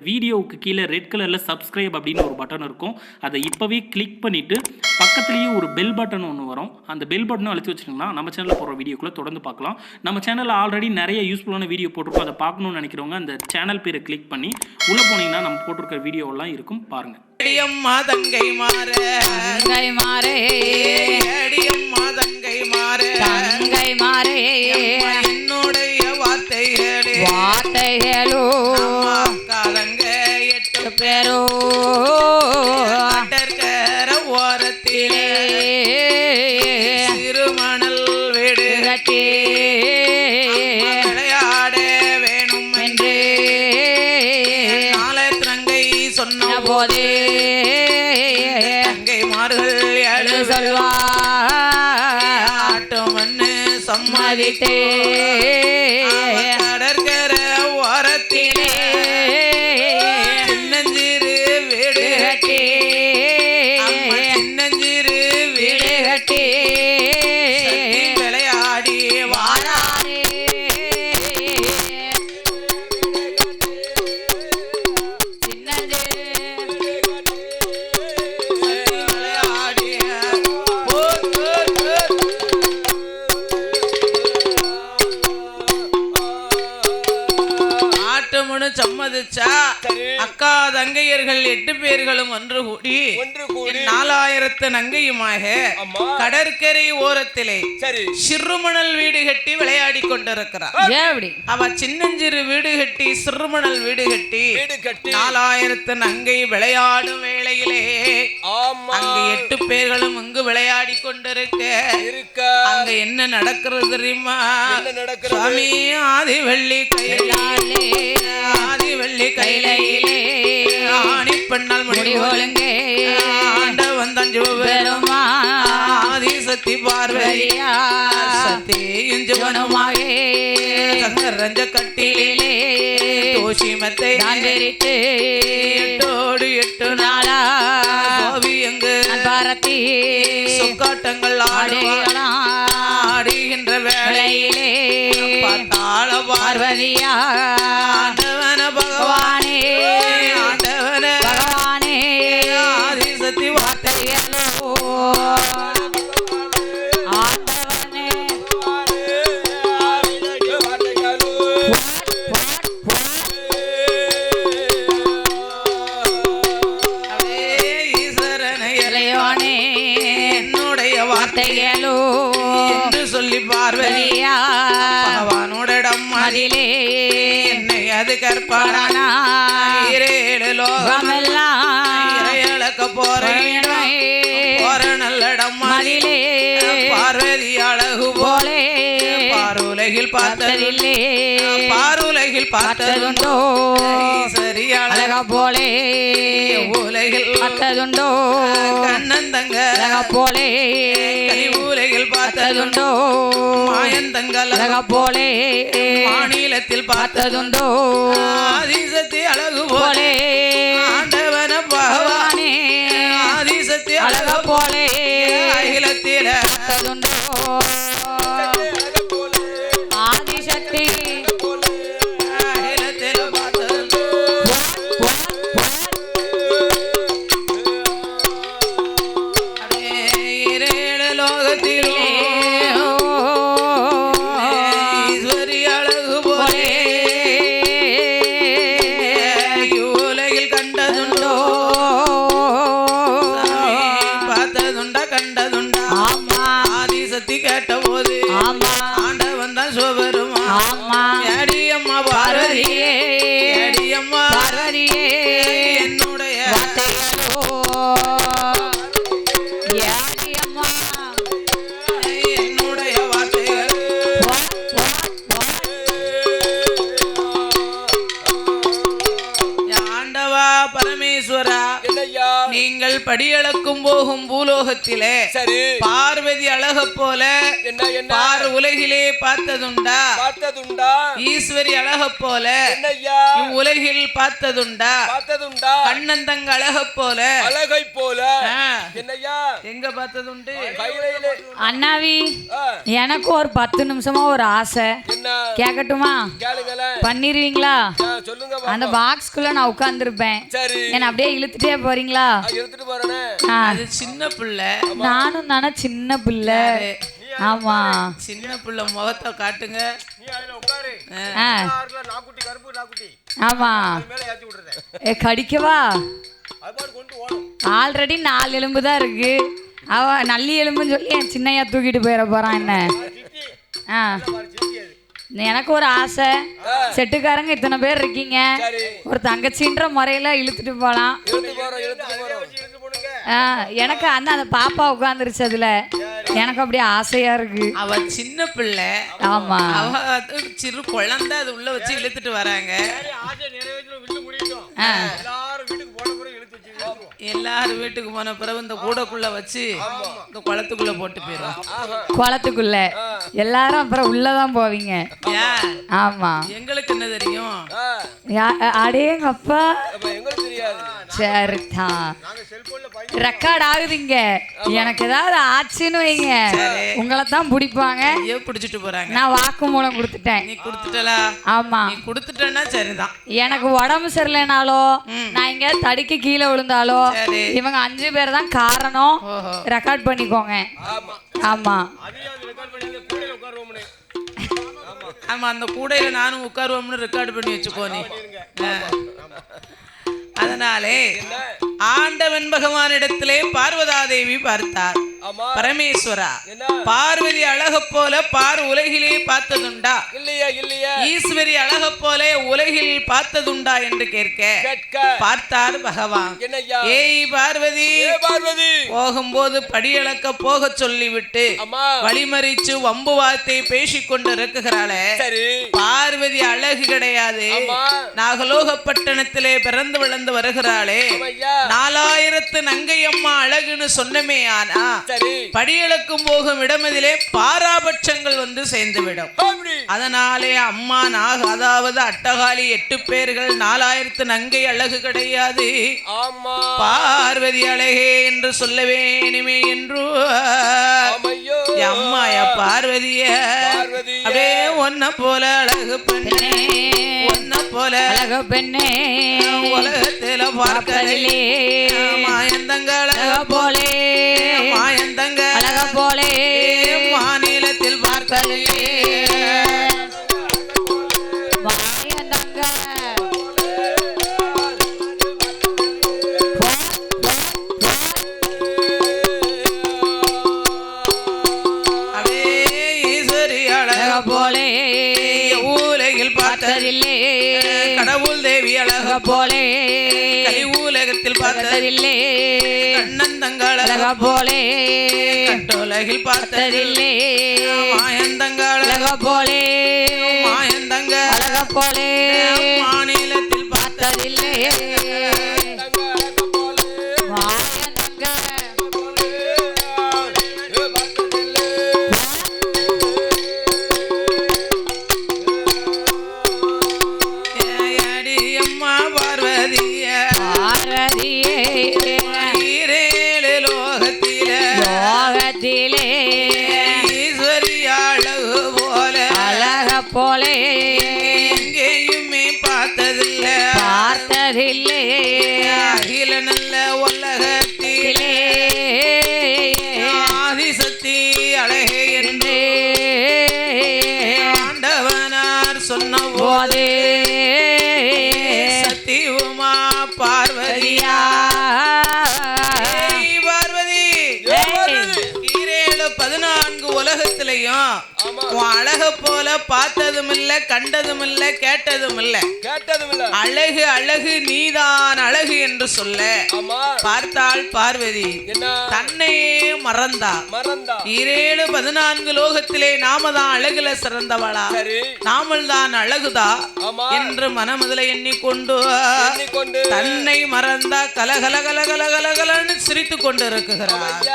வீடியோவுக்கு கீழே ரெட் கலரில் சப்ஸ்கிரைப் அப்படின்னு ஒரு பட்டன் இருக்கும். அதை இப்போவே கிளிக் பண்ணிவிட்டு பக்கத்துலேயே ஒரு பெல் பட்டன் ஒன்று வரும். அந்த பெல் பட்டனும் அழுத்தி வச்சிங்கன்னா நம்ம சேனலில் போகிற வீடியோக்குள்ளே தொடர்ந்து பார்க்கலாம். நம்ம சேனலில் ஆல்ரெடி நிறைய யூஸ்ஃபுல்லான வீடியோ போட்டிருக்கோம். அதை பார்க்கணும்னு நினைக்கிறவங்க அந்த சேனல் பேரை கிளிக் பண்ணி உள்ளே போனீங்கன்னா நம்ம போட்டிருக்கிற வீடியோவெல்லாம் இருக்கும், பாருங்கள். அடியம்மா தங்கை மாறே அடியம்மா தங்கை மாறே என்னுடைய வார்த்தைகளோ காலங்க 8 பேரோ கடற்கரை ஓரத்திலே சிறுமணல் வீடு கட்டி விளையாட வேணும் என்று நாளை தங்கை சொன்ன போதே தங்கை மார்கள் எழு சொல்வாட்டும் மண்ணு சம்மதித்தே கடற்கரை ஓரத்திலே சின்னஞ்சிறு வீடு கட்டி சின்னஞ்சிறு வீடு கட்டி விளையாடி வாராரே சம்மதிச்சா அக்கா தங்கையர்கள் 8 பேர்களும் ஒன்று கூடி 4000 நங்கையுமாக கடற்கரை ஓரத்திலே சிறுமணல் வீடு கட்டி விளையாடி கொண்டிருக்கிறார். அவ சின்னஞ்சிறு வீடு கட்டி சிறுமணல் வீடு கட்டி 4000 நங்கை விளையாடும் வேளையிலே அங்கு 8 பேர்களும் இங்கு விளையாடி கொண்டிருக்க அங்க என்ன நடக்கிறது தெரியுமா? சுவாமி ஆதிவள்ளி கையிலே ஆதிவள்ளி கையிலே ஆணி பெண்ணால் முடிவுங்க ஆண்டவன் தஞ்சு பெருமா ஆதி சக்தி பார்வதியா சத்தியும் ஜீவனுமாக சங்கரஞ்ச கட்டிலே தோஷிமத்தை எட்டோடு 8 நாளா கோவியங்கு பாரதி சொக்காட்டங்கள் ஆடுகின்ற வேளையிலே பார்த்தாள பார்வதியா ஆண்டவன பகவானே ஆண்டவன பகவானே ஆதிசக்தி வார்த்தைகளோ ஆண்டவனே ஈஸ்வரனை இளையோனே என்னுடைய வார்த்தைகளோ என்று சொல்லி பார்வதியா பகவானோடம் அதிலே என்னை அது கற்பாரானா 7 லோகமெல்லாம் இறையளக்க போறேன் போற நல்லடம் அதிலே பார்வதி அழகு போலே பாருலகில் பார்த்ததில்லை பாருலகில் பார்த்ததுண்டோ சரி அழக போலே உலகில் பார்த்ததுண்டோ கண்ணந்தங்க அழக போலே உலகில் பார்த்ததுண்டோ மாயந்தங்கள் அழக போலே மாநிலத்தில் பார்த்ததுண்டோ ஆதிசக்தி அழகு போலே ஆண்டவன பகவானே ஆதிசக்தி அழக போலே அகிலத்தில் பார்த்ததுண்டோ ஆதிசக்தி அகிலத்தில் பார்த்ததுண்டோ 7 லோகத்திலே கேட்ட போது ஆண்டவன் தான் சிவபெருமா அடியம்மா பார்வதியே அடியம்மா பார்வதியே என்னுடைய என்னுடைய வார்த்தைகள் ஆண்டவா பரமேஸ்வரா நீங்கள் படியளக்கும் போகும் பூலோகத்திலே சரி பார்வதி அழக போல என்ன என்ன பார் உலகிலே பார்த்ததுண்டா பார்த்ததுண்டா ஈஸ்வரி அழக போல என்னய்யா உலகில் பார்த்ததுண்டா பார்த்ததுண்டா கண்ணந்தங்க அழக போல அழகை போல ஆ, என்னய்யா எங்க பார்த்ததுண்டு கையிலே அண்ணாவி எனக்கு ஒரு 10 நிமிஷமா ஒரு ஆசை என்ன கேட்கட்டுமா? கேளுங்களேன் பண்ணிருவீங்களா? சொல்லுங்க அந்த பாக்ஸ்குள்ள நான் உட்கார்ந்துருப்பேன், சரி என்ன அப்படியே இழுத்துட்டே போறீங்களா? எடுத்துட்டு போறேனே அது சின்ன பிள்ளை நானும் தானே சின்ன பிள்ளை. ஆமா சின்ன பிள்ளை முகத்தை காட்டுங்க நீ அதுல உட்காரு ஆ, நாக்குட்டி கருப்பு நாக்குட்டி ஆமா. மேல ஏத்தி விட்டுறேன் கடிக்கவா? அது பாரு கொண்டு ஓடும் ஆல்ரெடி 4 எலும்பு தான் இருக்கு. அவ நல்லி எலும்புன்னு சொல்லி என் சின்னையா தூக்கிட்டு போயிட போறான் என்ன. ஆ, எனக்கு ஒரு ஆசை, செட்டுக்காரங்க இத்தனை பேர் இருக்கீங்க, ஒரு தங்கச்சின்ற முறையில இழுத்துட்டு போலாம். எனக்கு அந்த பாப்பா உட்காந்துருச்சு, அதுல எனக்கு அப்படியே ஆசையா இருக்கு. அவ சின்ன பிள்ளை, ஆமா, அவ அது சிறு குழந்தை, அது உள்ள வச்சு இழுத்துட்டு வராங்க. எல்லாரும் வீட்டுக்கு போன பிறகு இந்த கூடக்குள்ள வச்சு இந்த குளத்துக்குள்ள போட்டு போயிடும். குளத்துக்குள்ள எல்லாரும் அப்புறம் உள்ளதான் போவீங்க. ஆமா, எங்களுக்கு என்ன தெரியும்? அடேங்கப்பா, சரிதான் ரெக்கார்ட் ஆகுதுங்க. எனக்கு ஏதாவது ஆச்சுன்னு வைங்க, உங்களை தான் பிடிப்பாங்க. பிடிச்சிட்டு போறாங்க. நான் வாக்குமூலம் கொடுத்துட்டேன். நீ கொடுத்துட்டலா? ஆமா, நீ கொடுத்துட்டேன்னா சரிதான். எனக்கு உடம்பு சரியில்லைனாலோ, நான் இங்க தடிக்கு கீழே விழுந்தாலோ, இவங்க 5 பேர் தான் காரணம். ரெக்கார்ட் பண்ணிக்கோங்க. ஆமா ஆமா, அந்த கூடையில நானும் உட்காருவோம்னு ரெக்கார்ட் பண்ணி வச்சுக்கோ நீ. அதனாலே ஆண்டவன் பகவானிடத்திலே பார்வதாதேவி பார்த்தார். பரமேஸ்வரா, பார்வதி அழக போல பார் உலகிலே பார்த்ததுண்டா? இல்லையா இல்லையா. ஈஸ்வரி அழக போல உலகில் பார்த்ததுண்டா என்று கேட்க பார்த்தார் பகவான். ஏய் பார்வதி, பார்வதி போகும்போது படியளக்க போக சொல்லிவிட்டு வழிமறிச்சு வம்பு வார்த்தை பேசிக்கொண்டு இருக்குகிறாளே, பார்வதி அழகு கிடையாது. நாகலோகப்பட்டணத்திலே பிறந்து வளர்ந்து வருகிறாளே, 4000 நங்கையம்மா அழகுன்னு சொன்னமே. ஆனா படியளக்கும் போகும் இடமதிலே பாராபட்சங்கள் வந்து சேர்ந்துவிடும். அதனாலே அம்மா அதாவது அட்டகாலி 8 பேர்கள், 4000 நங்கை அழகு கிடையாது, பார்வதி அழகே என்று சொல்ல வேணுமே என்று அம்மாய பார்வதிய அப்படியே ஒன்ன போல அழகு பெண்ணே, ஒன்ன போல அழகு பெண்ணே உலகத்தில பார்க்கலே, மாயந்தங்க அழக போலே, மாயந்தங்க அழக போலே மாநிலத்தில் பார்க்கலே, கடவுள் தேவி அழக போலே கலி உலகத்தில் பார்த்ததில்லை, கண்ணந்தங்கள் அழக போலே கட்டுலகில் பார்த்ததில்லை, மாயந்தங்கள் அழக போலே மாயந்தங்க அழக போலே மாநிலத்தில் பார்த்ததில்லை. போலே எங்கேயுமே பார்த்ததில்லை, பார்த்ததில்லை, அகில நல்ல உலகத்திலே ஆதிசக்தி அழகே என்று ஆண்டவனார் சொன்ன போதே சக்தி உமா பார்வதியா, பார்வதி 14 உலகத்திலையும் உன் அழக போல பார்த்ததும் இல்ல, கண்டதும் இல்ல, கேட்டதும் இல்ல. அழகு அழகு நீதான் அழகு என்று சொல்ல பார்த்தாள் பார்வதி. தன்னையே மறந்தா. 7-14 லோகத்திலே நாம தான் அழகுல சிறந்தவளா, நாமல் தான் அழகுதா என்று மனமுதல எண்ணிக்கொண்டு தன்னை மறந்தா கலகல கலகல கலகலன்னு சிரித்து கொண்டு இருக்குகிறார்.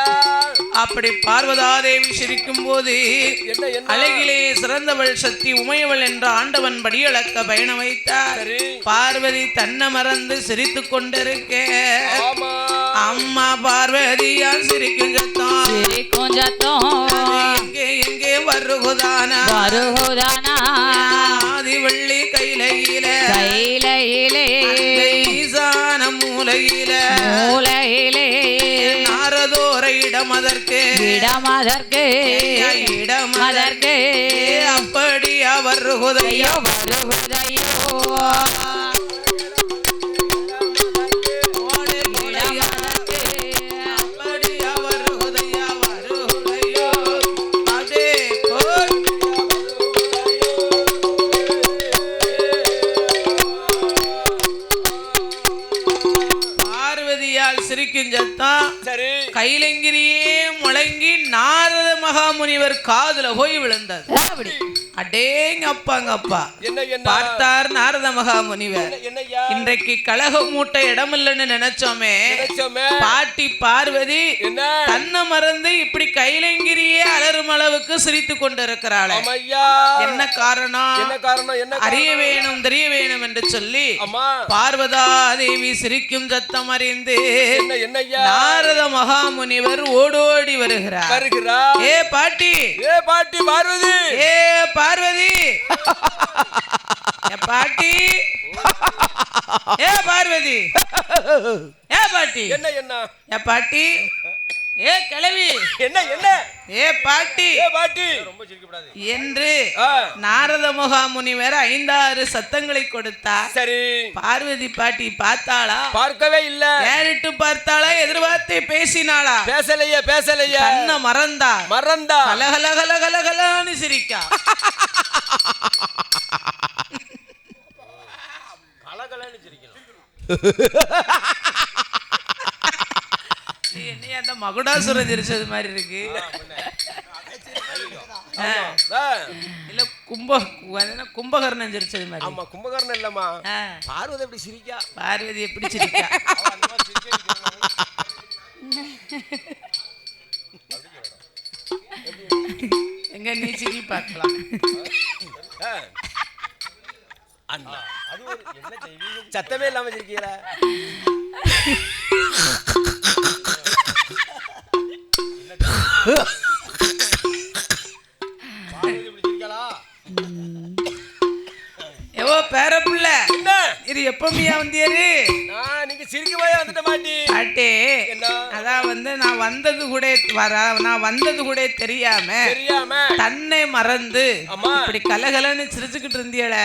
அப்படி பார்வதாதேவி சிரிக்கும் போது அழகிலே சிறந்தவள் சக்தி உமையவள் என்ற ஆண்டவன் படியளக்க பயணம் வைத்தார். பார்வதி தன்னை மறந்து சிரித்து கொண்டிருக்க அம்மா பார்வதியால் சிரிக்கும் சத்தம் எங்கே எங்கே வருகுதானா ஆதிவள்ளி கையிலே ஈசான மூலையிலே நாரதோர இடமதற்கு அப்படி அவர் வருகுதையோ கைலங்கிரியே முழங்கி நாரத மகாமுனிவர் காதுல போய் விழுந்தது. அடேங்க அப்பாங்கப்பா பார்த்தார் நாரத மகாமுனிவர். இன்றைக்கு கலக மூட்டை இடமில்லைன்னு நினைச்சோமே, பாட்டி பார்வதி தன்னை மறந்து இப்படி கைலங்கிரியே அலரும் அளவுக்கு சிரித்து கொண்டிருக்கிறாள். என்ன காரணம் அறிய வேணும் தெரிய வேணும் என்று சொல்லி பார்வதா தேவி சிரிக்கும் சத்தம் அறிந்து நாரத மகாமுனிவர் ஓடோடி வருகிறார். ஏ பாட்டி பார்வதி, ஏ பார்வதி, ஏ பாட்டி, ஏ பார்வதி, ஏ பாட்டி, ஏ பாட்டி, ஏ கிழவி, ஏ பாட்டி என்று நாரத மகாமுனிவர் 5-6 சத்தங்களை கொடுத்தார். சரி, பார்வதி பாட்டி பார்த்தாளா? பார்க்கவே இல்ல. நேரிட்டு பார்த்தாளா? எதிர்பார்த்து பேசினாளா? பேசலையே. தன்னை மறந்தா கலகலகலகலகலன்னு சிரிக்கா. அந்த மகுடாசுரன் சிரிச்சது மாதிரி இருக்கு. இல்ல கும்பகர்ணன் சிரிச்சது மாதிரி. ஆமா, கும்பகர்ணன் இல்லம்மா, பார்வதி எப்படி சிரிக்கா. பார்வதி எப்படி சிரிக்கா? எங்க நீ சிரி பார்க்கலாம். சத்தமே இல்லாம சிரிக்கீங்களா? பேரப்புள்ள இது எப்பமியா வந்தியாரு? நீங்க சிரிக்க போய் வந்துட்ட மாட்டி பாட்டே. அதான் நான் வந்தது கூட தெரியாம தன்னை மறந்து இப்படி கலகலன்னு சிரிச்சுக்கிட்டு இருந்தியல,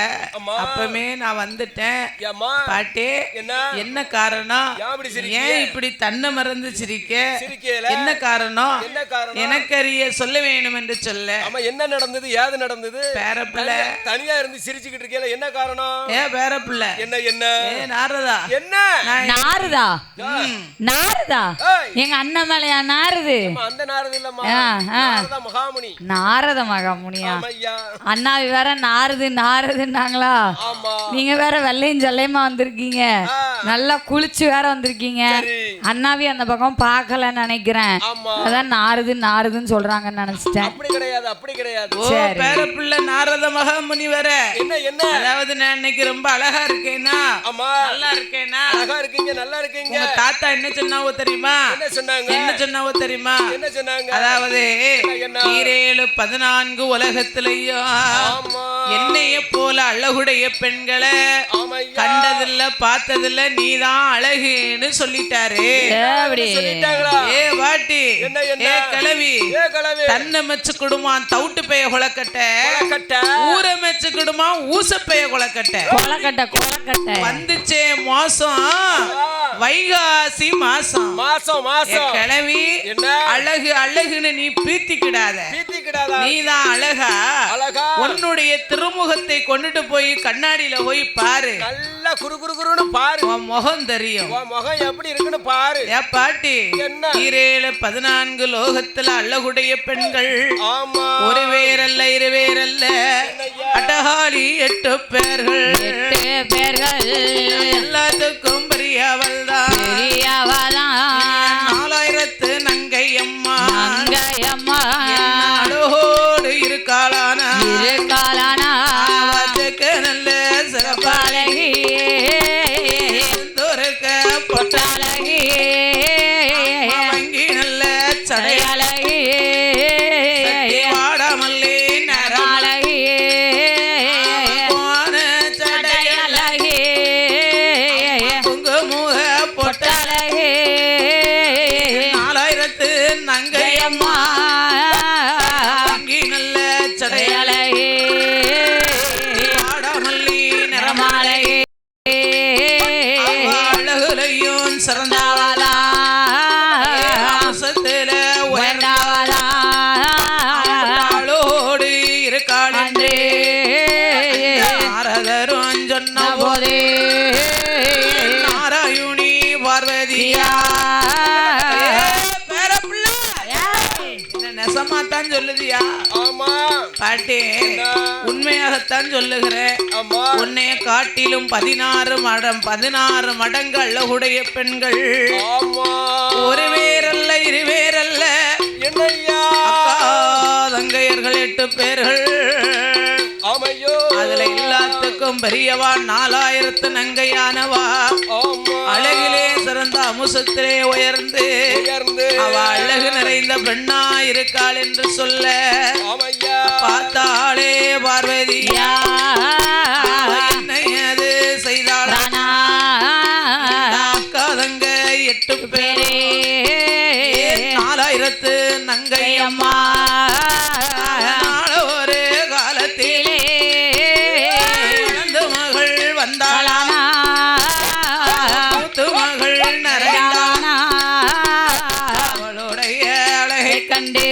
அப்பமே நான் வந்துட்டேன் பாட்டே. என்ன காரணம்? ஏன் இப்படி தன்னை மறந்து சிரிக்க? என்ன காரணம்? எனக்கு அறிய சொல்ல வேணும் என்று சொல்ல. என்ன நடந்தது? ஏது நடந்தது? பேரப்புள்ள தனியா இருந்து சிரிச்சுக்கிட்டு இருக்கேன், என்ன காரணம்? ஏ பேரப்புள்ள என்ன நாரதா? என்ன நாரதா? எங்க அண்ணன் மேலையா நாரது? அந்த நாரது இல்லம்மா, நாரத மகாமுனி. நாரத மகாமுனியா? அண்ணாவி வேற நாரதுன்னாங்களா? நீங்க வேற வெள்ளையும் ஜல்லையுமா வந்திருக்கீங்க, நல்லா குளிச்சு வேற வந்திருக்கீங்க. அண்ணாவி அந்த பக்கம் பார்க்கலன்னு நினைக்கிறேன், அதான் நாரதுன்னு சொல்றாங்கன்னு நினைச்சிட்டேன். அப்படி கிடையாது. ஓ பேரப்புள்ள நாரத மகாமுனி வேற. என்ன அதாவது நான் இன்னைக்கு ரொம்ப அழகா இருக்கேனா? நல்லா இருக்கேனா? அழகா இருக்கீங்க, நல்லா இருக்கீங்க. உங்க தாத்தா என்ன சொன்னாவோ தெரியுமா? என்ன சொன்னாங்க? அதாவது 7-14 உலகத்திலையும் என்னைய போல அழகுடைய பெண்களை கண்டதில்ல பார்த்ததில்ல, நீதான் அழகுன்னு சொல்லிட்டாரு. ஏ பாட்டி, ஏ கிழவி, தன்னை மெச்சு கொடுமான் தவுட்டு பெய குளக்கட்ட, ஊரை மெச்சு கொடுமான் ஊசப்பெய குளக்கட்ட. வந்துச்சே மாசம் வைகாசி மாசம். கிழவி அழகுன்னு நீ பீத்திக்கிடாத. இருக்கடாதா நீதான் அழகா அழகா உன்னுடைய திருமுகத்தை கொண்டுட்டு போய் கண்ணாடியில போய் பாரு, நல்லா குறுகுறுன்னு பாரு, உன் முகம் தெரியும். உன் முகம் எப்படி இருக்குன்னு பாரு. ஏ பாட்டி, என்ன 14 லோகத்துல அழகுடைய பெண்கள் ஆமா ஒரு பேரல்ல இரு பேரல்ல அட்டகாலி 8 பேர்கள், 8 பேர்கள் எல்லாத்துக்கும் பெரியவள் தான், பெரியவதான் 4000 நங்கை அம்மா, அங்கையம்மா அழகோடு இருக்காளானா இருக்காளானா வாச்சக்கு நல்ல சிறப்பாளகி பொட்டாளகி வங்கி நல்ல சடை அழகி வாடாமல்லே அழகி நரமான சடை அழகி குங்குமுக பொட்ட பொட்டாளகி 4000 நங்கை அம்மா வங்கி நல்ல சடை அழகி வாடாமல்லி நிறமாலை அழகுலையும் சிறந்தாவளா வம்சத்தில உயர்ந்தாளோடு இருக்காளே நாரதரும் சொன்ன போதே நாராயணி பார்வதியா நெசமாத்தான் சொல்லுதியா ஆமா பாட்டி, உண்மையாகத்தான் சொல்லுகிறேன். ஆமா உன்னை காட்டிலும் 16 மடங்கு அழகுடைய பெண்கள் ஆமா ஒரு பேரல்ல இரு பேரல்ல என்னய்யா அக்கா தங்கையர்கள் 8 பேர்கள், ஆமையோ அதுல எல்லாத்துக்கும் பெரியவா 4000 நங்கையானவா, ஆமா அழகிலே சிறந்த அமுசத்திலே உயர்ந்து உயர்ந்து அவ அழகு நிறைந்த பெண்ணா இருக்காள் என்று சொல்ல ஆமையா பார்த்தாளே பார்வதியா என்னை அது செய்தாள் அக்கா தங்க 8 பேரே 4000 நங்கை அம்மா ஒரு காலத்திலே மகள் வந்தாளா மகள் நிறைந்தானா அவளுடைய அழகை கண்டே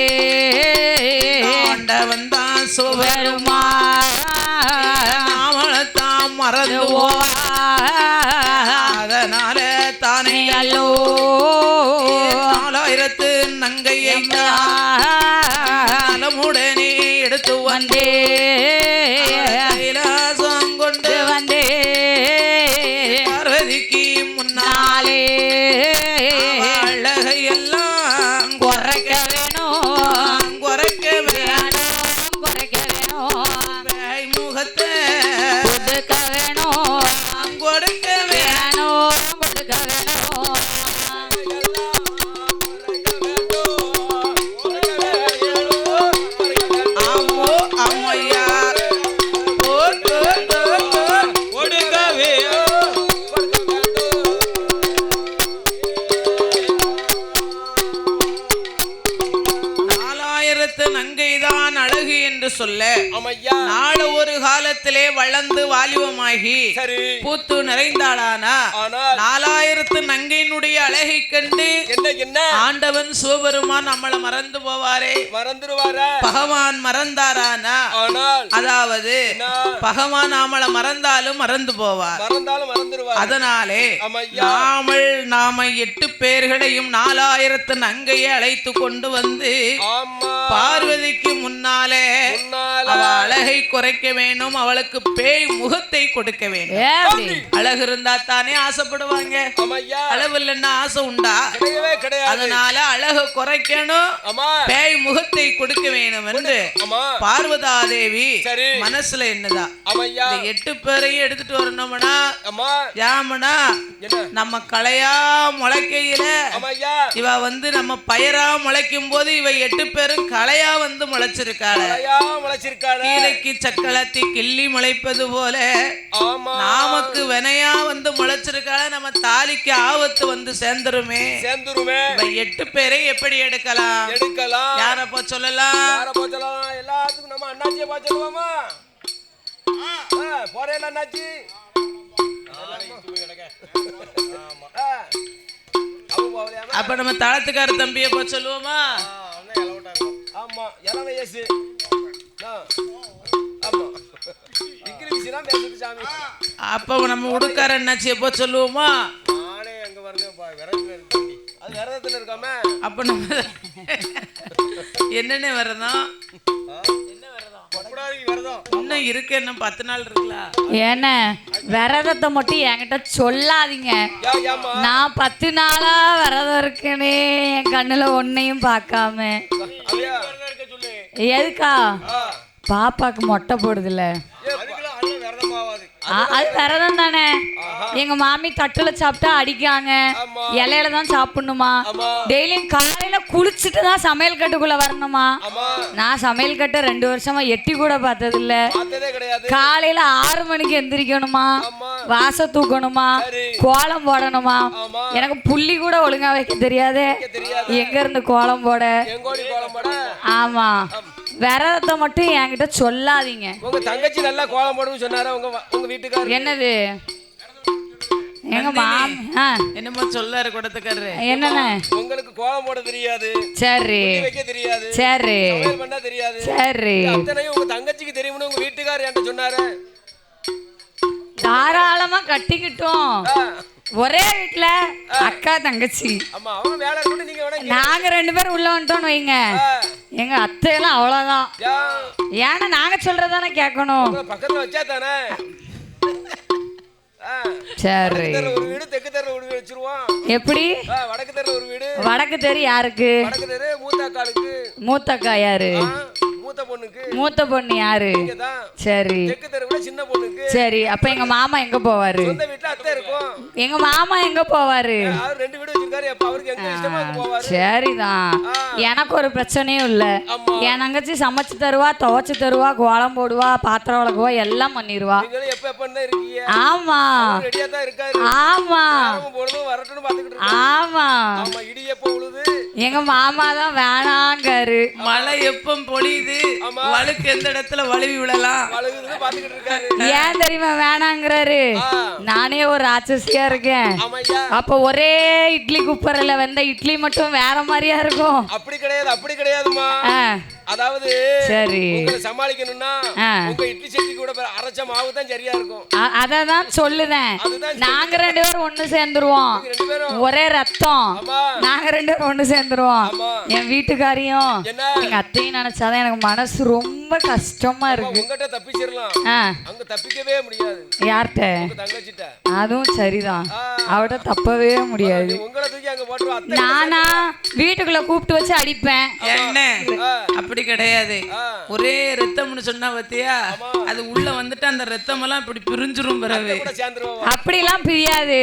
ஆண்டவன் தான் சுவருமா நாமளத்தான் மறந்து அதனால தானே அல்லோ 4000 நங்கையை நலமுடனே எடுத்து வந்தே கைலாசம் கொண்டு வந்தே பார்வதிக்கு முன்னாலே அழகையெல்லாம் குறைக்க வேணும் குறைக்க குறைக்க வேணும் முகத்தை கொடுக்க வேணும் கொடுக்க வேணும் கொடுக்க வேணும் ஆமோ அம்மையா கொடுக்கவே 4000 நங்கைதான் அழகு என்று சொல்ல ஆமையா நாள ஒரு காலத்திலே வளர்ந்து வாலிபமாகி சரி பூத்து நிறைந்தாளானா ஆனால் 4000 நங்கையினுடைய அழகை கண்டு என்ன ஆண்டவன் சிவபெருமான் நம்மளை மறந்து போவாரே, மறந்துடுவாரா பகவான் மறந்தாரானா, ஆனால் அதாவது பகவான் நாமளை மறந்தாலும் மறந்து போவார், மறந்தாலும் மறந்துடுவார். அதனாலே ஆமையா நாம 8 பேர்களையும் 4000 நங்கையை அழைத்து கொண்டு வந்து ஆமா பார்வதிக்கு முன்னாலே அவ அழகை குறைக்க வேண்டும், அவளுக்கு பேய் முகத்தை கொடுக்க வேண்டும். ஏப்படி அழகு இருந்தா தானே ஆசைப்படுவாங்க, ஆமையா அளவு இல்லைன்னா ஆசை உண்டா? கிடையவே கிடையாது. அதனால அழகு குறைக்கணும், ஆமா பேய் முகத்தை கொடுக்க வேண்டும் என்று ஆமா பார்வதாதேவி சரி மனசுல என்னதான் ஆமையா 8 பேரையும் எடுத்துட்டு வரணும்னா ஆமா யாமனா என்ன நம்ம களையா முளைக்கையில ஆமையா இவ வந்து நம்ம பயிரா முளைக்கும் போது இவ 8 பேரும் களையா வந்து முளைச்சிருக்காள. களையா முளைச்சிருக்காள. கீரைக்கு சக்களத்தி கிள்ளி முளைப்பது போல ஆமா நாமக்கு வினையா வந்து முளைச்சிருக்காள. நம்ம தாலிக்கு ஆபத்து வந்து சேர்ந்துருமே. சேர்ந்துருமே. இவ 8 பேரை எப்படி எடுக்கலாம்? எடுக்கலாம். யார போ சொல்லலாம்? யார போ சொல்லலாம்? எல்லாத்துக்கும் நம்ம அண்ணாச்சியை போ சொல்லுவோமா? போறேன் அண்ணாச்சி. அப்ப நம்ம தாளத்துக்கார தம்பியை போ சொல்லுவோமா? ஆமா ஆமா இளம் வயசு ஆமா இங்கிலீஷ் தான் பேசுது சாமி. அப்ப நம்ம உடுக்கார என்னாச்சு எப்போ சொல்லுவோமா? நானே அங்க வரங்க விரதத்துல இருக்கேன். அது விரதத்துல இருக்காம அப்ப நம்ம என்னென்ன விரதம்? இன்னும் இருக்கு, என்ன 10 நாள் இருக்கலாம். என்ன விரதத்தை மட்டும் என்கிட்ட சொல்லாதீங்க. நான் 10 நாளா விரதம் இருக்கேனே என் கண்ணுல ஒன்னையும் பார்க்காம. எதுக்கா? பாப்பாக்கு மொட்டை போடுதுல, அது விரதம் தானே. எங்க மாமி தட்டுல சாப்பிட்டா அடிக்காங்க, இலையில தான் சாப்பிடணுமா. டெய்லியும் காலையில குளிச்சுட்டு தான் சமையல் கட்டுக்குள்ள வரணுமா. நான் சமையல் கட்டை 2 வருஷமா எட்டி கூட பார்த்தது இல்ல. காலையில 6 மணிக்கு எந்திரிக்கணுமா, வாச தூக்கணுமா, கோலம் போடணுமா. எனக்கு புள்ளி கூட ஒழுங்கா வைக்க தெரியாது. எங்க இருந்து கோலம் போட? ஆமா, விரதத்தை மட்டும் என்கிட்ட சொல்லாதீங்க. உங்க தங்கச்சி நல்லா கோலம் போடுன்னு சொன்னாரு உங்க வீட்டுக்காரர். என்னது? எங்க மாமி என்னமோ சொல்லாரு கூடத்துக்காரரு. என்னென்ன? உங்களுக்கு கோலம் போட தெரியாது, சரி வைக்க தெரியாது, சரி சமையல் பண்ண தெரியாது. சரி, அத்தனையும் உங்க தங்கச்சிக்கு தெரியும்னு உங்க வீட்டுக்காரர் என்கிட்ட சொன்னாரு. தாராளமா கட்டிக்கிட்டோம். ஒரே வீட்டுல அக்கா தங்கச்சி. ஆமா, அவங்க வேலை இருக்கு, நீங்க வேணா நாங்க 2 பேரும் உள்ள வந்துட்டோம்னு வைங்க, எங்க அத்தையெல்லாம் அவ்வளவுதான். ஏன்னா நாங்க சொல்றதானே கேட்கணும். பக்கத்துல வச்சா தானே. சரி, ஒரு வீடு தெற்கு தெரு ஒரு வீடு வச்சிருவோம். எப்படி? வடக்கு தெரு ஒரு வீடு. வடக்கு தெரு யாருக்கு? வடக்கு தெரு மூத்த அக்காளுக்கு. மூத்த அக்கா யாரு? மூத்த பொண்ணுக்கு. மூத்த பொண்ணு யாரு? சரி, தெற்கு தெருவுல சின்ன பொண்ணுக்கு. சரி, அப்ப எங்க மாமா எங்க போவாரு? சொந்த வீட்டுல அத்தை இருக்கும். எங்க மாமா எங்க போவாரு? அவர் 2 வீடு வச்சிருக்காரு, அப்ப அவருக்கு எங்க இஷ்டமா போவாரு. சரிதான், எனக்கு ஒரு பிரச்சனையும் இல்ல. என் தங்கச்சி சமைச்சு தருவா, துவைச்சு தருவா, கோலம் போடுவா, பாத்திரம் விளக்குவா, எல்லாம் பண்ணிடுவா. நீங்களும் எப்ப எப்ப இருக்கீங்க? ஆமா ரெடியா தான் இருக்காரு. ஆமா வரட்டும்னு பாத்துக்கிட்டு இருக்காரு. ஆமா, ஆமா, இடி எப்ப உழுது? எங்க மாமா தான் வேணாங்காரு. மழை எப்ப பொழியுது, வழுக்கு எந்த இடத்துல வழுவி விழலாம் வழுகுதுன்னு பாத்துக்கிட்டு இருக்காரு. ஏன் தெரியுமா வேணாங்கிறாரு? நானே ஒரு ராட்சசியா இருக்கேன். அப்ப ஒரே இட்லி குப்பரில வந்த இட்லி மட்டும் வேற மாதிரியா இருக்கும். அப்படி கிடையாது, அப்படி கிடையாதுமா. அதாவது சரி, உங்களை சமாளிக்கணும்னா உங்க இட்லி சட்னி கூட அரைச்ச மாவு தான் சரியா இருக்கும். அததான் சொல்லுதேன். நாங்க 2 பேரும் ஒண்ணு சேர்ந்துருவோம். ஒரே ரத்தம். நாங்க 2 பேரும் ஒண்ணு சேர்ந்துருவோம். என் வீட்டுக்காரியும் எங்க அத்தையும் நினைச்சாதான் எனக்கு மனசு ரொம்ப கஷ்டமா இருக்கு. உங்ககிட்ட தப்பிச்சிடலாம், அங்க தப்பிக்கவே முடியாது. யார்கிட்ட? தங்கச்சிட்ட. அதுவும் சரிதான், அவட்ட தப்பவே முடியாது. உங்களை தூக்கி அங்க போட்டு நானா வீட்டுக்குள்ள கூப்பிட்டு வச்சு அடிப்பேன். என்ன அப்படி கிடையாது, ஒரே ரத்தம்னு சொன்னா பத்தியா, அது உள்ள வந்துட்டு அந்த ரத்தம் எல்லாம் இப்படி பிரிஞ்சிரும். பிறகு அப்படிலாம் பிரியாது.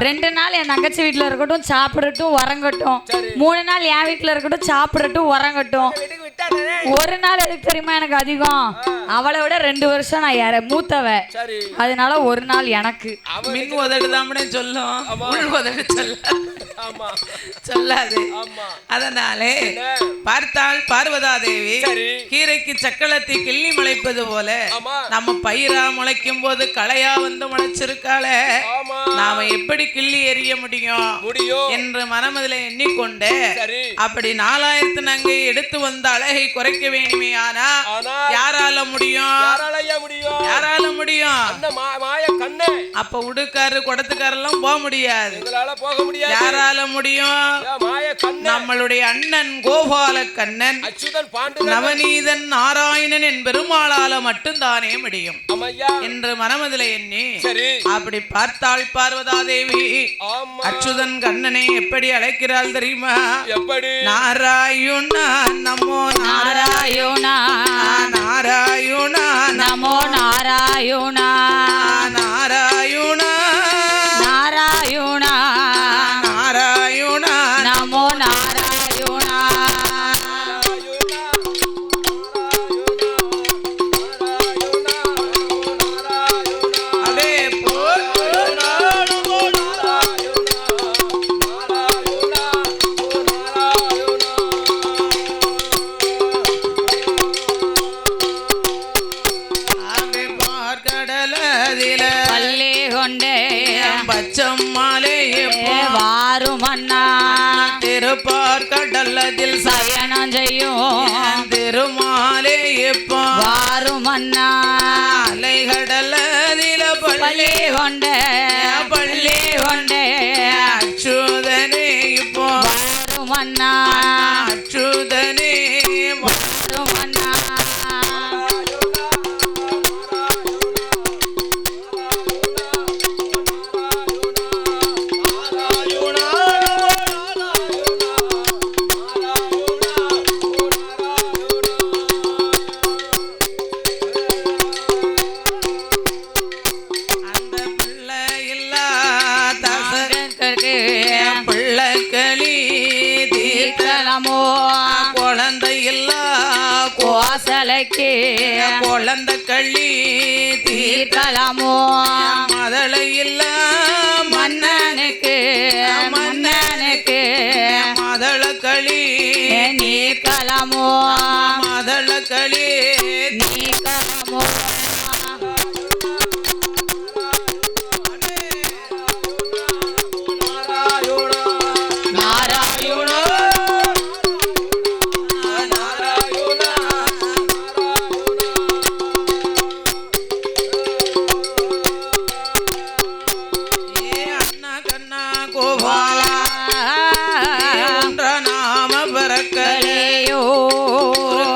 2 நாள் என் தங்கச்சி வீட்டுல இருக்கட்டும், சாப்பிடட்டும், உறங்கட்டும். 3 நாள் என் வீட்டுல இருக்கட்டும், சாப்பிடட்டும், உறங்கட்டும். 1 நாள் எதுக்கு தெரியுமா எனக்கு அதிகம்? அவளை விட 2 வருஷம் நான் மூத்தவ, அதனால 1 நாள் எனக்கு. மின் உதடுதாமனே சொல்லும், உள் உதடு சொல்லாது. அதனாலே பார்த்தால் பார்வதா தேவி கீரைக்கு சக்களத்தை கிள்ளி முளைப்பது போல நம்ம பயிரா முளைக்கும் போது களையா வந்து முளைச்சிருக்காளே, நாம எப்படி கிள்ளி எறிய முடியும் என்று மனமதில எண்ணிக்கொண்டு அப்படி 4000 நங்கை எடுத்து வந்த அழகை குறைக்க வேண்டுமே. ஆனா யாரால முடியும்? யாரால முடியும்? அப்ப உடுக்காரு குடத்துக்காரெல்லாம் போக முடியாது. யாரால முடியும்? நம்மளுடைய அண்ணன் கோபால கண்ணன் நவநீதன் நாராயணன் என் பெருமாளால மட்டும்தானே முடியும் என்று மனமதில எண்ணி அப்படி பார்த்தாள் பார்வதா தேவி. அச்சுதன் கண்ணனை எப்படி அழைக்கிறாள் தெரியுமா? எப்படி? நாராயணா நமோ நாராயணா, நாராயணா நமோ நாராயணா, நாராயணா நாராயணா, நாராயணா நமோ நாராயணா. பள்ளி கொண்டே பச்சம் மாலையே வாரும் அண்ணா, திருப்பார் கடல்லதில் சயனம் செய்யும் பெருமாளே எப்போ வாரும் அண்ணா அலைகடலதில பள்ளி கொண்ட பள்ளி கொண்டே அச்சுதனே இப்போ வாரும் அண்ணா அச்சுதனே வாரும் அண்ணா பிள்ளைகளி தீர்க்கலமோ குழந்தை இல்லா கோசலைக்கு குழந்தை களி தீர்க்கலாமோ மதளை இல்ல மன்னனுக்கு மன்னனுக்கு மதள களி நீர்க்கலாமோ மதள களி நீர்க்கலாமோ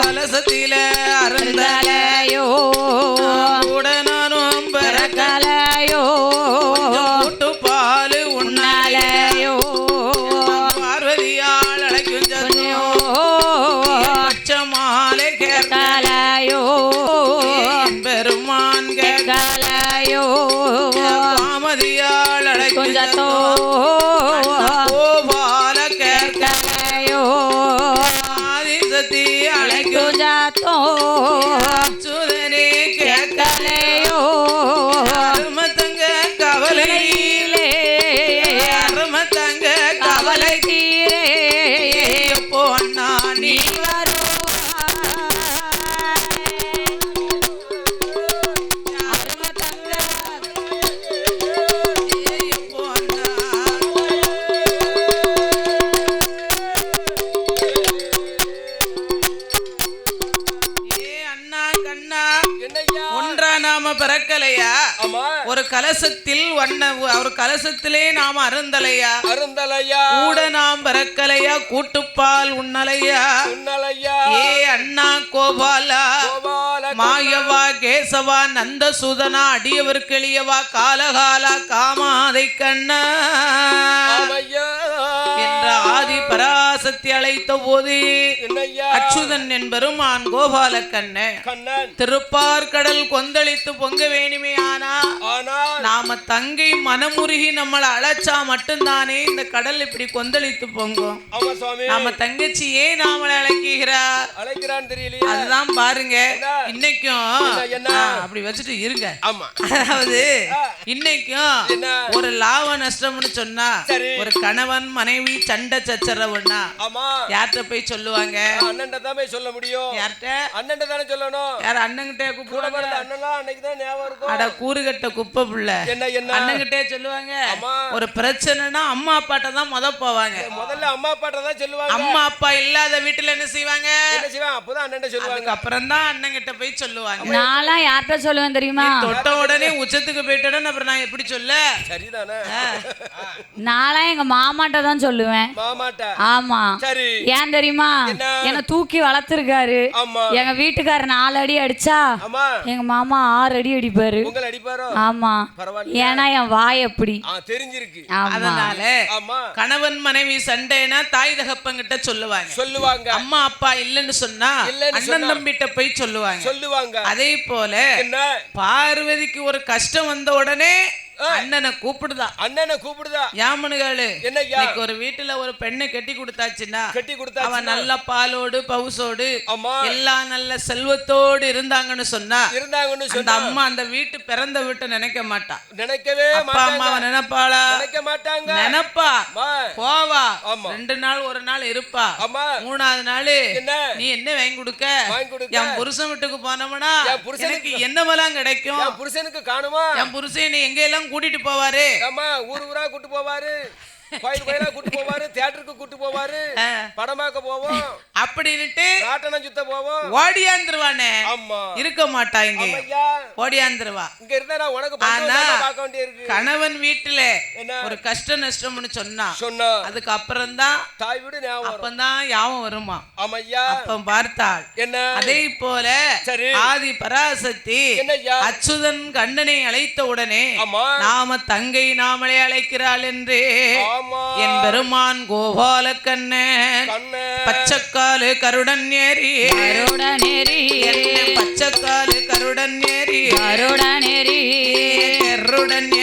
கலசத்தில அருந்தலையோ கூட நானும் கலையோ கூட்டு பால் உண்ணாலையோ உன்னாலையோ பார்வதியால் அழைக்கும் ஜன்யோ பச்சை மாலை கலையோ பெருமான் கலையோ காமதியால் அழைக்கும் கொஞ்சத்தோ கோபால கலையோ ஆதிசக்தி அழைக்கும் குஜாத்தோ சுதனே கலையோ அருமத்தங்க கவலையிலே அருமத்தங்க கவலை தீரே எப்போ அண்ணா நீ எப்போ அண்ணா அண்ணா கண்ணா என்னய்யா ஒன்றா நாம பிறக்கலையா ஆமா ஒரு கலசத்தில் ஒரு கலசத்திலே நாம் அருந்தலையா அருந்தலையா கூட நாம் பிறக்கலையா கூட்டுப்பால் உண்ணலையா உன்னலையா ஏ அண்ணா கோபாலா கோபால மாயவா கேசவா நந்தசூதனா அடியவருக்கு எளியவா காலகாலா காமாதை கண்ணா ஆமையா என்ற ஆதி பராசக்தி அழைத்த போது என்னய்யா அச்சுதன் என்பெருமான் கோபால கண்ணன் கண்ணன் திருப்பார்கடல் கொந்தளித்து பொங்க வேணுமே ஆனா ஆனால் நாம தங்கை மனமுருகி நம்மளை அழைச்சா மட்டும்தானே இந்த கடல் இப்படி கொந்தளித்து பொங்கும் ஆமா சுவாமி நாம தங்கச்சி ஏன் நாமளை அழைக்கிறார் அழைக்கிறான் தெரியலையா அதுதான் பாருங்க இன்னைக்கும் என்ன? அப்படி வச்சுட்டு இருங்க ஆமா அதாவது இன்னைக்கும் என்ன? ஒரு லாப நஷ்டம்னு சொன்னா சரி. ஒரு கணவன் மனைவி சண்டை சச்சரவுன்னா ஆமா யார்கிட்ட போய் சொல்லுவாங்க அண்ணன்ட்ட தான் போய் சொல்ல முடியும் யார்கிட்ட அண்ணன்ட்ட தானே சொல்லணும் யார் அண்ணங்கிட்டே கூட கூப்பிடுவாங்க பிறந்த அண்ணன்லாம் அன்னைக்கு தான் ஞாபகம் இருக்கும் அட கூறுகட்ட குப்பை புள்ள என்ன என்ன அண்ணங்கிட்டே சொல்லுவாங்க ஆமா. ஒரு பிரச்சனைனா அம்மா அப்பாட்ட தான் முத போவாங்க முதல்ல அம்மா அப்பாட்ட தான் சொல்லுவாங்க அம்மா அப்பா இல்லாத வீட்டுல என்ன செய்வாங்க என்ன செய்வாங்க அப்பதான் அண்ணன்ட்ட சொல்லுவாங்க அதுக்கப்புறம் தான் அண்ணங்கிட்ட போய் சொல்லுவாங்க நான்லாம் யார்கிட்ட சொல்லுவேன் தெரியுமா தொட்ட உடனே உச்சத்துக்கு போயிட்டேன்னு அப்புறம் நான் எப்படி சொல்ல சரிதானே நான்லாம் எங்க மாமாட்ட தான் சொல்லுவேன் மாமாட்ட ஆமா சரி ஏன் தெரியுமா என்ன? என்ன தூக்கி வளர்த்துருக்காரு ஆமா எங்க வீட்டுக்காரர் 4 அடி அடிச்சா ஆமா எங்க மாமா 6 அடி அடிப்பாரு உங்களை அடிப்பாரோ ஆமா பரவாயில்ல ஏன்னா என் வாய் அப்படி தெரிஞ்சிருக்கு ஆமா அதனால ஆமா கணவன் மனைவி சண்டைனா தாய் தகப்பங்கிட்ட சொல்லுவாங்க சொல்லுவாங்க அம்மா அப்பா இல்லைன்னு சொன்னா இல்லைன்னு அண்ணன் சொன்னா தம்பிட்ட போய் சொல்லுவாங்க சொல்லுவாங்க அதே போல என்ன பார்வதிக்கு ஒரு கஷ்டம் வந்த உடனே அண்ணனை கூப்பிடுதா அண்ணனை கூப்பிடுதா யாமனுகாலு என்னய்யா இன்னைக்கு ஒரு வீட்டுல ஒரு பெண்ணை கட்டி கொடுத்தாச்சுன்னா கட்டி கொடுத்தா அவன் நல்ல பாலோடு பவுசோடு ஆமா எல்லாம் நல்ல செல்வத்தோடு இருந்தாங்கன்னு சொன்னா இருந்தாங்கன்னு அந்த சொன்னா அம்மா அந்த வீட்டு பிறந்த வீட்டை நினைக்க மாட்டா நினைக்கவே அப்பா மாட்டாங்க அம்மாவை நினைப்பாளா நினைக்க மாட்டாங்க நினைப்பா அம்மா, போவா ஆமா. 2 நாள் ஒரு நாள் இருப்பா ஆமா 3ஆவது நாள் என்ன நீ என்ன வாங்கி கொடுக்க வாங்கி கொடுக்க என் புருஷன் வீட்டுக்கு போனோம்னா என் புருஷனுக்கு எனக்கு என்னமெல்லாம் கிடைக்கும் என் புருஷனுக்கு காணுமா என் புருஷன் என்னை எங்க எல்லாம் கூட்டிட்டு போவாரு ஆமா ஊர் ஊரா கூட்டு போவாரு கோயிலா கூட்டு போவாரு, தியேட்டருக்கு கூட்டு போவாரு, படம் பார்க்க போவோம் அப்படின்னுட்டு ராட்டனம் சுத்த போவோம். ஓடியாந்துருவானே. ஆமா, இருக்க மாட்டாங்க, ஓடியாந்துருவா. இங்க இருந்தா நான் உனக்கு பார்க்க வேண்டியிருக்கு. கணவன் வீட்டுல ஒரு கஷ்ட நஷ்டம்னு சொன்னா அதுக்கு அப்புறம் தான் தாய் வீடு ஞாபகம், அப்பதான் யாவும் வருமா. ஆமையா, அப்ப பார்த்தாள் என்ன அதே போல ஆதி பராசக்தி அச்சுதன் கண்ணனை அழைத்த உடனே நாம தங்கை நாமளே அழைக்கிறாள் என்று என் பெருமான் கோபால கண்ணன் பச்சைக்காலு கருடன் ஏறி பச்சைக்காலு கருடன் ஏறி கருடன்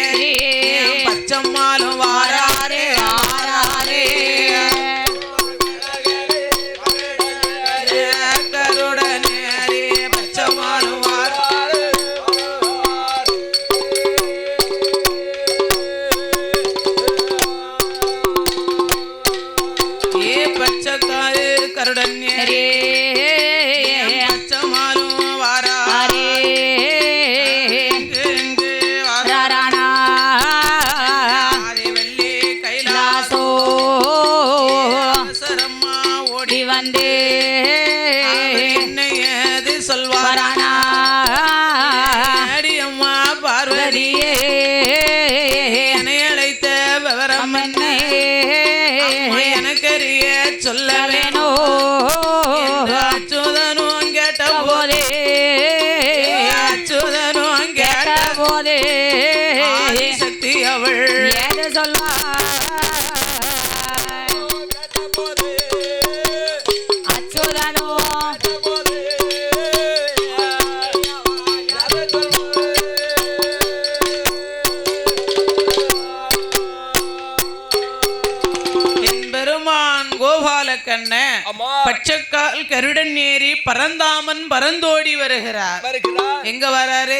ஏறி பச்சம்மாலும் வாராரே வாராரே கருடன் ஏறி பச்சம்மாலும் வாராரே. பச்சைக்காலு கருடன் ஏறி பச்சம்மாலும் வாராரே வெள்ளி கைலாசோ சரம்மா ஓடி வந்தே என்னையது சொல்வாரானா அடியம்மா பார்வதியே என்னை அழைத்த விவரம் என்ன எனக்கறிய சொல்ல வேணும். அச்சுதனும் கேட்ட போதே அச்சுதனும் கேட்ட போதே சக்தி அவள் ஏது சொல்வா அச்சுதனோ என் பெருமான் கோபால கண்ண பச்சைக்கால் கருடன் ஏறி பரந்தாமன் பரந்தோடி வருகிறார். எங்க வராரு?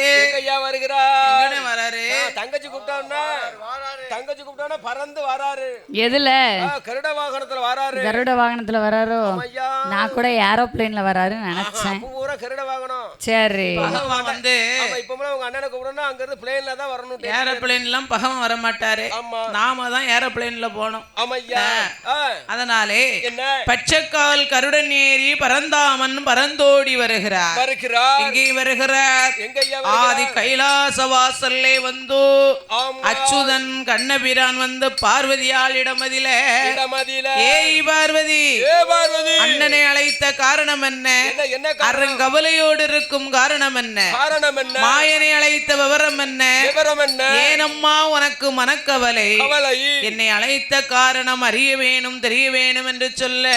வராரு தங்கச்சி கூப்பிட்டா தங்கச்சி கூப்பிட்டா பறந்து வராரு. எதுல? கருட வாகனத்துல வராரு. கருட வாகனத்துல வராரோ? நான் கூட ஏரோப்ளேன்ல வராருன்னு நினைச்சேன். பூரா கருட வாகனம். சரி, வந்து இப்ப உங்க அண்ணனை கூப்பிடணும், அங்க இருந்து பிளேன்ல தான் வரணும். ஏரோப்ளேன் எல்லாம் பகவன் வர மாட்டாரு, நாம தான் ஏரோப்ளேன்ல போனோம். அதனாலே பச்சைக்கால் கருடன் ஏறி பரந்தாமன் பரந்தோடி வருகிறார். எங்கே வருகிறார்? ஆதி கைலாச வாசல்லே வந்து அச்சுதன் கண்ணபிரான் வந்து பார்வதியால் இடமதில ஏய் பார்வதி அண்ணனை அழைத்த காரணம் என்ன? அருங்கவலையோடு இருக்கும் காரணம் என்ன? மாயனை அழைத்த விவரம் என்ன? ஏனம்மா உனக்கு மனக்கவலை? என்னை அழைத்த காரணம் அறிய வேணும், தெரிய வேணும் என்று சொல்ல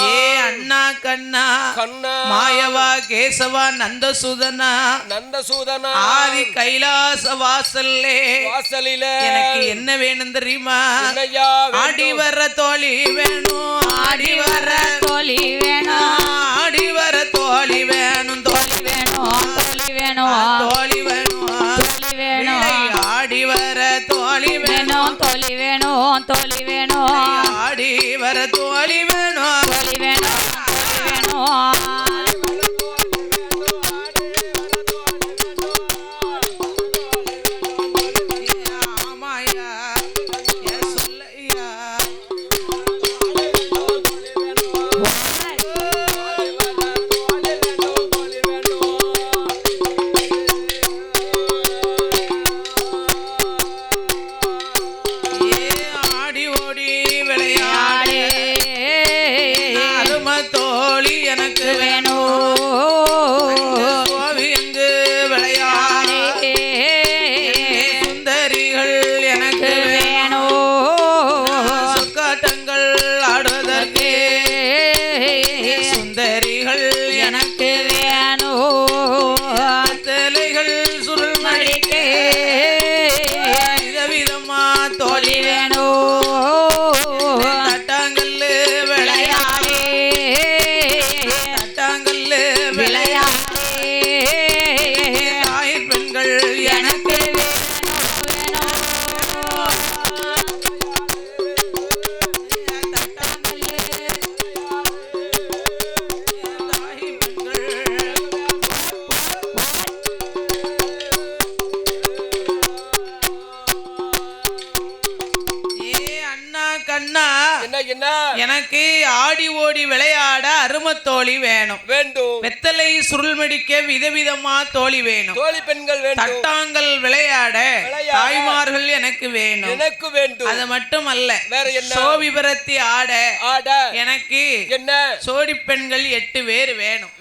ஏ அண்ணா கண்ணா மாயவா கேசவா நந்தசூதனா ஆதி கைலாச வாசல்லே எனக்கு என்ன வேணும் தெரியுமா? ஆடி வர தோழி வேணும், ஆடி வர தோழி வேணும், ஆடி வர தோழி வேணும், தோழி வேணும், தோழி வேணும், தோழி வேணும், தோழி வேணும், ஆடி வர தோழி வேணும், தோழி வேணும், தோழி வேணும், ஆடி வர தோழி வேணும், தோழி வேணும், தோழி வேணும். ஆமாயா சொல்லையா ஆடி ஓடி விளையாடே அரும தோழி எனக்கு வேணும். கண்ணா என்ன எனக்கு ஆடி ஓடி விளையாட அரும தோழி வேணும். வெத்தலை சுருள் மடிக்க விதவிதமா தோழி வேணும். தோழி பெண்கள் வேண்டும். தட்டாங்கள் விளையாட தாய்மார்கள் எனக்கு வேணும். அது மட்டுமல்ல வேற என்ன? சோபிபரத்தி ஆட எனக்கு என்ன சோடி பெண்கள் 8 பேர் வேணும்.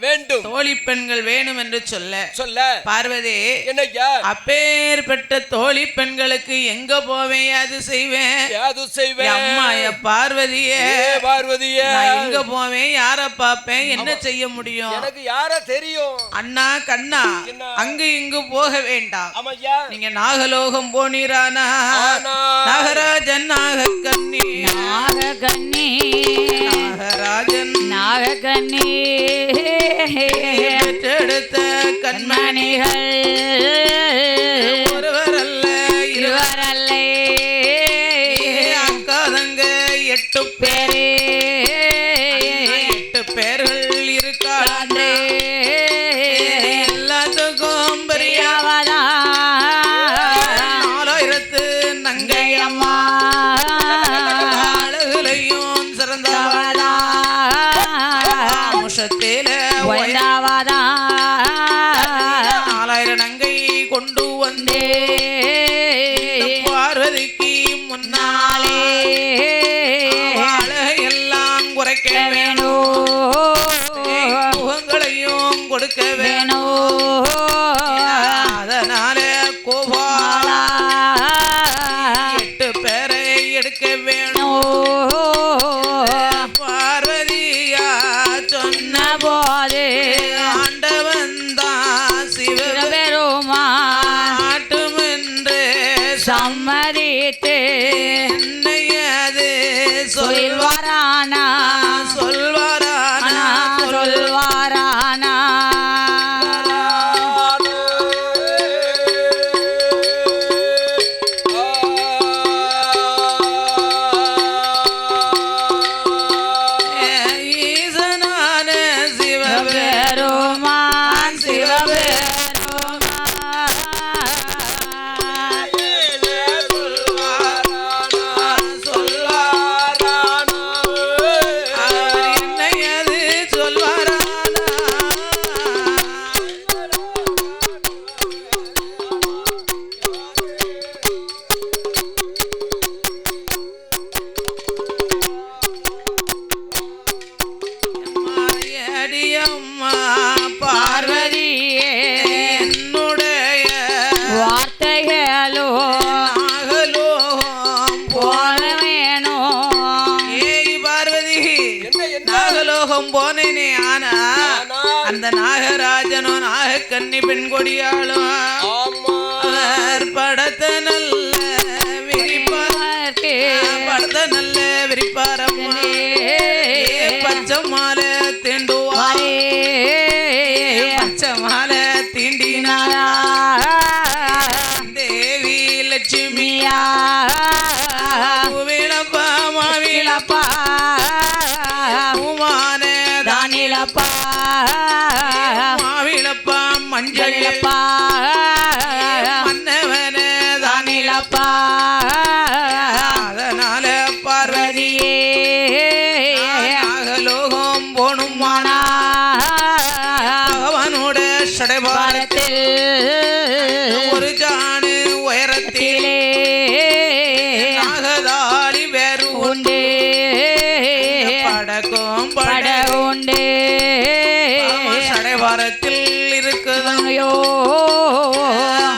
தோழி பெண்கள் வேணும் என்று சொல்ல பார்வதி என்னய்யா அப்பேற்பட்ட தோழி பெண்களுக்கு எங்க போவேன் அது செய்வேன் அம்மாய பார்வதியே நான் எங்க போவேன் யார பாப்பேன் என்ன செய்ய முடியும் எனக்கு யார தெரியும் அண்ணா கண்ணா அங்கு இங்கு போக வேண்டாம் நீங்க நாகலோகம் போனீரானா நாகராஜன் நாகக்கண்ணி நாகராஜன் நாகக்கண்ணி பெற்றெடுத்த கண்மணிகள் ஒருவரல்ல இருவரல்ல அக்காதங்க 8 பேரே 8 பேர்கள் இருக்காண்டே எல்லாத்துக்கும் பெரியவதா 4000 நங்கையம்மா அழகுலையும் சிறந்தவதா முஷத்தில ஒய்தாவதா 4000 நங்கை கொண்டு வந்தே பார்வதிக்கு முன்னாலே அழகையெல்லாம் குறைக்க வேணும் முகங்களையும் கொடுக்க வேணும் அதனால கோபாலா 8 பேரை எடுக்க வேணும் பார்வதியா சொன்ன போது ஆண்டவன் தான் சிவபெருமான் சிவபெருமாட்டுமென்று சம்மதித்து என்னையது சொல்வாரானா சொல்வாரானா சொல்வாரானா ஈசனான சிவபெருமான் என்னையது சொல்வாரானா அடியம்மா பார்வதியே என்னுடைய வார்த்தைகளோ நாகலோகம் போன வேணும் ஏய் பார்வதி நாகலோகம் போனேனே ஆனா அந்த நாகராஜனோ நாகக்கன்னி பெண் கொடியாளும் அவர் படத்த நல்ல விரிப்பார்க்கு படத்த நல்ல விரிப்பாரம்மா பச்சை மாலை தீண்டுவாரே பச்சை மாலை தீண்டினாரா தேவி லட்சுமியா பூவிலப்பா மாவிலப்பா பூமான தானிலப்பா மாவிலப்பா மஞ்சளிலப்பா மன்னவன தானிலப்பா அதனால பார்வதியே நாகலோகம் போணுமானா பகவானோட சடைபாரத்தில் ஒரு ஜானு உயரத்திலே நாகதாளி வேறு உண்டு படக்கும் பட உண்டு சடைபாரத்தில் இருக்குதையோ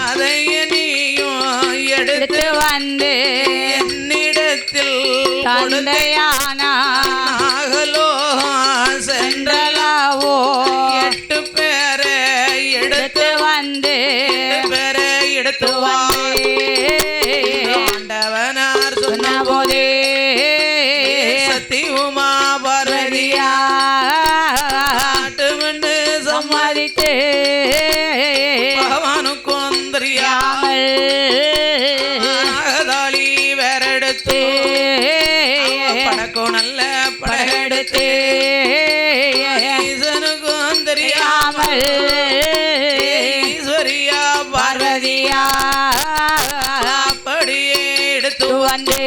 அதை நீயும் எடுத்து வந்து என்னிடத்தில் தந்தையானா நாகலோகம் சென்றலாவோ 8 பேரை எடுத்து வந்து பேரை எடுத்து வா ஆண்டவனார் சொன்ன போதே சத்தி உமா பார்வதியா நாட்டுமென்று சம்மதித்து பகவானுக்கும் தெரியாமல் நாகதாளி வேறெடுத்து படக்கும் நல்ல படகெடுத்து ஈசனுக்கும் தெரியாமல் ஈஸ்வரியா பார்வதியா அப்படியே எடுத்து வந்து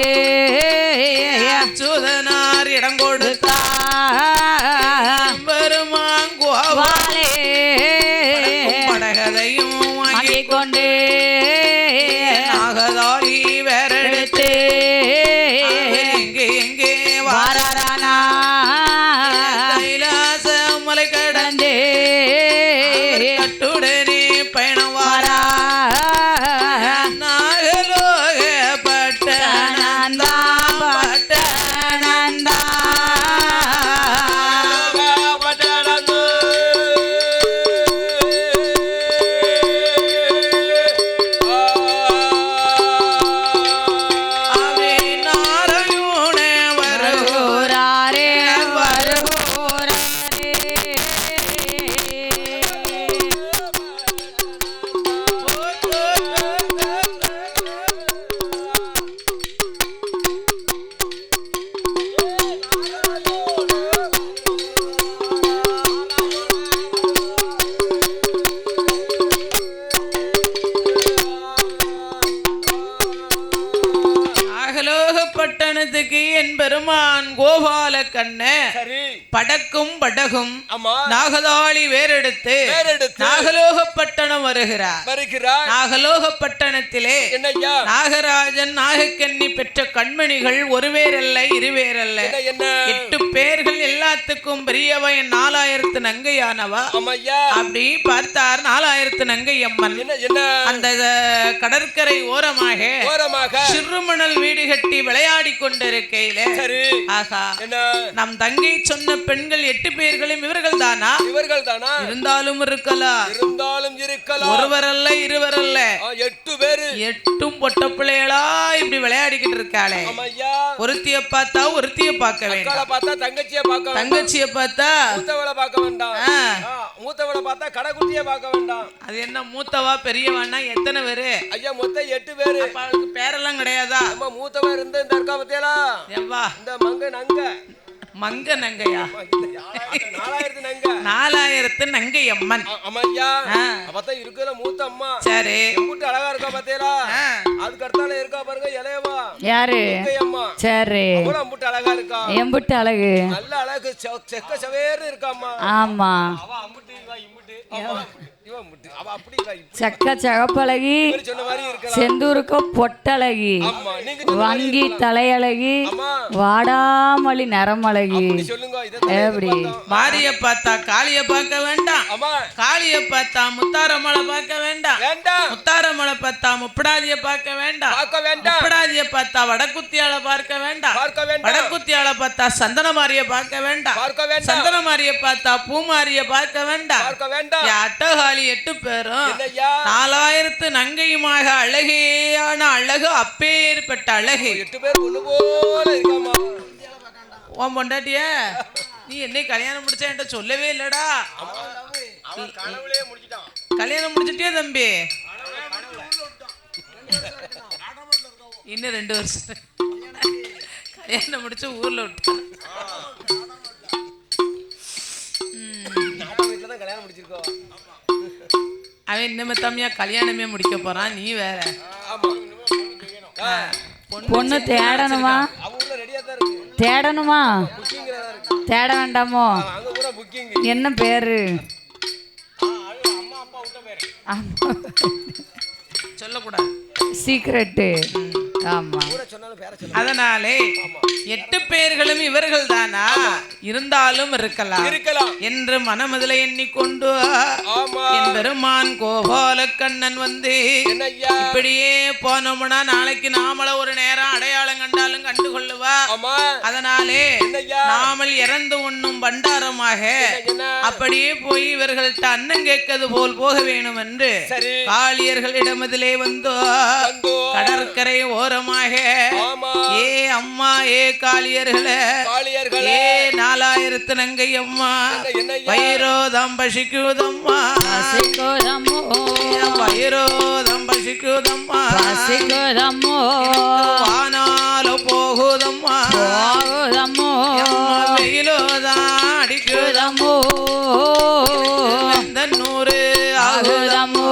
அச்சுதனார் இடம் கொடுத்தார் பெருமான் கோபாலே படகதையும் வாங்கி கொண்டு நாகதாளி வேறெடுத்து எங்கே எங்கே வாரானா கைலாச மலை கடந்தே கட்டுடனே பயணம் வாரா நாகலோகப்பட்டனந்தா பட்டனந்தா பட்டணத்துக்கு என் பெருமான் கோபால கண்ணே படக்கும் படகும் நாகதாளி வேறெடுத்து நாகலோகப்பட்டணம் வருகிறார். நாகலோகப்பட்டணத்திலே நாகராஜன் நாகக்கன்னி பெற்ற கண்மணிகள் ஒருவேரல்ல இருவேரல்ல 8 பேர்கள். எல்லாத்துக்கும் பெரியவன் 4000 நங்கையானவா. அப்படி பார்த்தார் 4000 நங்கை அம்மன் அந்த கடற்கரை ஓரமாக சிறுமணல் வீடு கட்டி விளையாடி கொண்டிருக்கையில நம் தங்கை சொன்ன பெண்கள் 8 பேர்களும் இவர்கள் தானா? இருந்தாலும் இருக்கலாம். ஒருவரல்ல இருவரல்ல 8 பேரு. 8ம் பொட்ட பிள்ளைகளா இப்படி விளையாடிக்கிட்டு இருக்காளே. ஒருத்திய பார்த்தா ஒருத்திய பார்க்க வேண்டாம். தங்கச்சிய பார்த்தா மூத்தவளை பார்க்க வேண்டாம். மூத்தவளை பார்த்தா கடைக்குட்டிய பார்க்க வேண்டாம். அது என்ன மூத்தவா பெரியவான்னா எத்தனை பேரு? ஐயா மொத்தம் 8 பேரு. அவளுக்கு பேரெல்லாம் கிடையாதா? மூத்தவா இருந்து இந்த இருக்கா பத்தியலா இந்த மங்க நங்கையா 4000 நங்கை அம்மன். இருக்குல மூத்த அம்மா. சரி எம்புட்டு அழகா இருக்கா பாத்தீங்களா? அதுக்கு அடுத்தால இருக்கா பாருங்க இளையவா. யாரு? அம்மா. சரி எம்புட்டு அழகா இருக்கா? எம்புட்டு அழகு நல்ல அழகு செக்க சவேர்னு இருக்காம்மா. ஆமா அவ அம்புட்டு இம்புட்டு சக்க சகப்பழகி செந்தூருக்கு பொட்டழகி வங்கி தலையழகி வாடாமொழி நரமழகி. எப்படி மாரிய பார்த்தா காளிய பார்க்க வேண்டாம். காளிய பார்த்தா முத்தாரமலை பார்க்க வேண்டாம். முத்தாரமலை பார்த்தா முப்படாதிய பார்க்க வேண்டாம். முப்படாதிய பார்த்தா வடக்குத்தியால பார்க்க வேண்டாம். வடக்குத்தியால பார்த்தா சந்தனமாரிய பார்க்க வேண்டாம். சந்தனமாரிய பார்த்தா பூமாரிய பார்க்க வேண்டாம். அட்டகாளி 8 பேரும் 4000 நங்கையுமாக அழகேயான அழகு அப்பேற்பட்ட அழகு 8 பேர் ஒண்ணு போல இருக்காமா. உன் பொண்டாட்டிய நீ என்னை கல்யாணம் முடிச்ச என்கிட்ட சொல்லவே இல்லடா. கல்யாணம் முடிச்சிட்டியா தம்பி? இன்னும் 2 வருஷம் கல்யாணம் முடிச்சு ஊர்ல விட்டு கல்யாணம் முடிச்சிருக்கோம். அவன் இன்னமே தம்பியா கல்யாணமே முடிக்க போறான். நீ வேற பொண்ணு தேடணுமா? தேடணுமா? தேட வேண்டாமோ? என்ன பேரு? சொல்லக்கூடாது சீக்ரெட்டு. ஆமா அதனாலே 8 பேர்களும் இவர்கள் தானா? இருந்தாலும் இருக்கலாம் என்று மனமதில எண்ணிக்கொண்டு என் பெருமான் கோபால கண்ணன் வந்து இப்படியே போனோம்னா நாளைக்கு நாமள ஒரு நேரம் அடையாளம் கண்டாலும் கண்டுகொள்ளுவா. அதனாலே நாமல் இறந்து உண்ணும் பண்டாரமாக அப்படியே போய் இவர்கள்ட்ட அண்ணன் கேட்கது போல் போக வேணும் என்று காளியர்களிடமதிலே வந்தோ கடற்கரை ஓரமாக ஏ அம்மா ஏ காளியர்களே ஏ 4000 நங்கை அம்மா வைரோதம் பசிக்குதம்மா வைரோதம் பசிக்குதம்மா வானால போகுதம்மா வெயிலோதான் அடிக்குதம்மோ இந்த 100 ஆகுதம்மோ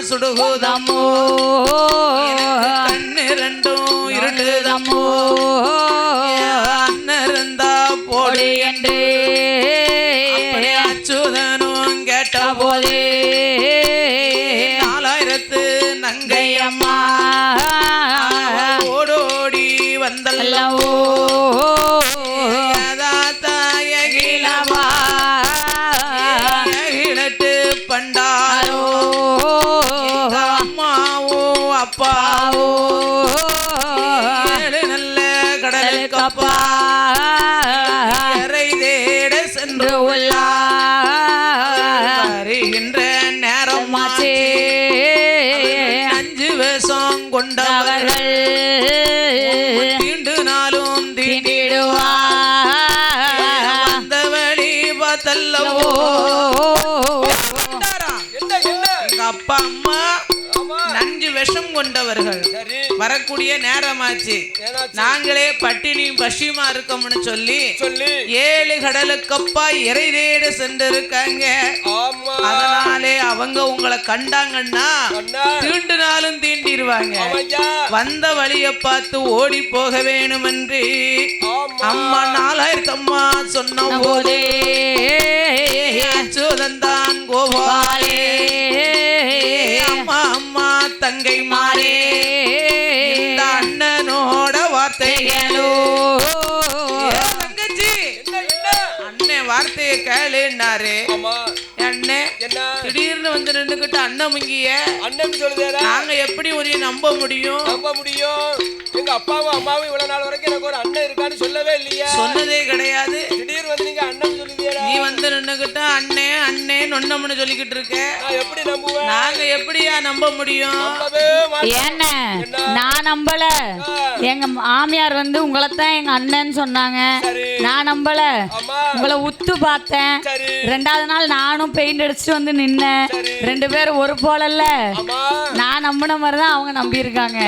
சுடுகுதமோ கண்ணு 2 நாடும் இருட்டுதம்மோ அண்ணன் இருந்தா போடு என்று அச்சுதனும் கேட்ட போதே 4000 நங்கை அம்மா ஓடோடி வந்தல்லவோ பண்டாரோ அம்மாவோ அப்பாவோ நல்ல கடலுக்கு அப்பா கரை தேட சென்று வருகின்ற நேரமாச்சே 5 வேஷம் கொண்டவர்கள் தீண்டு நாளும் தீண்டிடுவா வந்த வழி பார்த்தல்லவோ அப்பா அம்மா 5 விஷம் கொண்டவர்கள் வரக்கூடிய நேரமாச்சு நாங்களே பட்டினி பசியுமா இருக்கோம்னு சொல்லி 7 கடலுக்கப்பா இறை தேட சென்று இருக்காங்க அதனாலே அவங்க உங்களை கண்டாங்கன்னா தீண்டு நாளும் தீண்டிடுவாங்க வந்த வழிய பார்த்து ஓடி போக வேணும் என்று அம்மா 4000 அம்மா சொன்ன போதே அச்சுதந்தான் கோபாலே அம்மா அம்மா தங்கை மாறே இந்த அண்ணனோட வார்த்தைகளோ தங்கச்சி அண்ணன் வார்த்தையை கேளுன்னாரு அண்ணே திடீர்னு வந்து நின்னுக்கிட்டு அண்ணன் முங்கிய அண்ணன் சொல்லுதேடா நாங்க எப்படி உரிய நம்ப முடியும் எங்க அப்பாவும் அம்மாவும் இவ்வளவு நாள் வரைக்கும் எனக்கு ஒரு அண்ணன் இருக்கான்னு சொல்லவே இல்லையா சொன்னதே கிடையாது திடீர் வந்து நீங்க அண்ணன் சொல்லுதேடா நீ வந்து நின்னுக்கிட்டு அண்ணே அண்ணே நொன்னம்னு சொல்லிக்கிட்டு இருக்க நான் எப்படி நம்புவேன் நாங்க எப்படியா நம்ப முடியும் என்ன நான் நம்பல எங்க மாமியார் வந்து உங்களைத்தான் எங்க அண்ணன் சொன்னாங்க நான் நம்பல உங்களை உத்து பார்த்தேன் 2வது நாள் நானும் பெயிண்ட் அடிச்சுட்டு வந்து நின்னேன் 2 பேரும் ஒரு போலல்ல நான் நம்பின மாதிரிதான் அவங்க நம்பி இருக்காங்க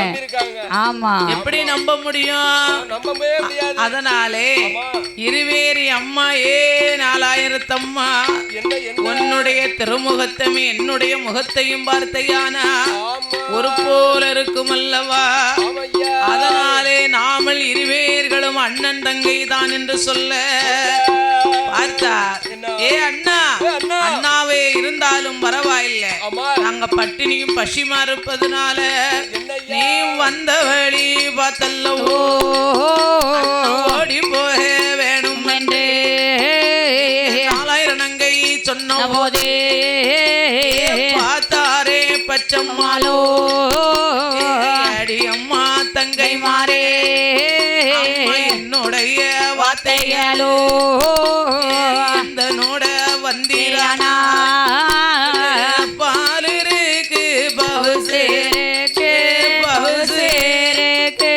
ஆமா எப்படி நம்ப முடியும் அதனாலே இருவேரி அம்மா 4000 அம்மா உன்னுடைய திருமுகத்தையும் என்னுடைய முகத்தையும் பார்த்தையானா ஒரு போல இருக்கும் அல்லவா அதனாலே நாமல் இருவேர்களும் அண்ணன் தங்கை தான் என்று சொல்ல பார்த்தார் அண்ணா அண்ணாவே இருந்தாலும் பரவாயில்லை நாங்க பட்டினியும் பசிமா இருப்பதுனால நீ வந்த வழி பார்த்தல்லவோ ஓடி போக வேணும் என்று 4000 நங்கை சொன்ன போதே பார்த்தாரே பச்சம்மாளோ அடி அம்மா தங்கை மாறே என்னுடைய வார்த்தைகளோ நோட வந்திரானா பாலிருக்கு பவுசேருக்கு பவுசேருக்கு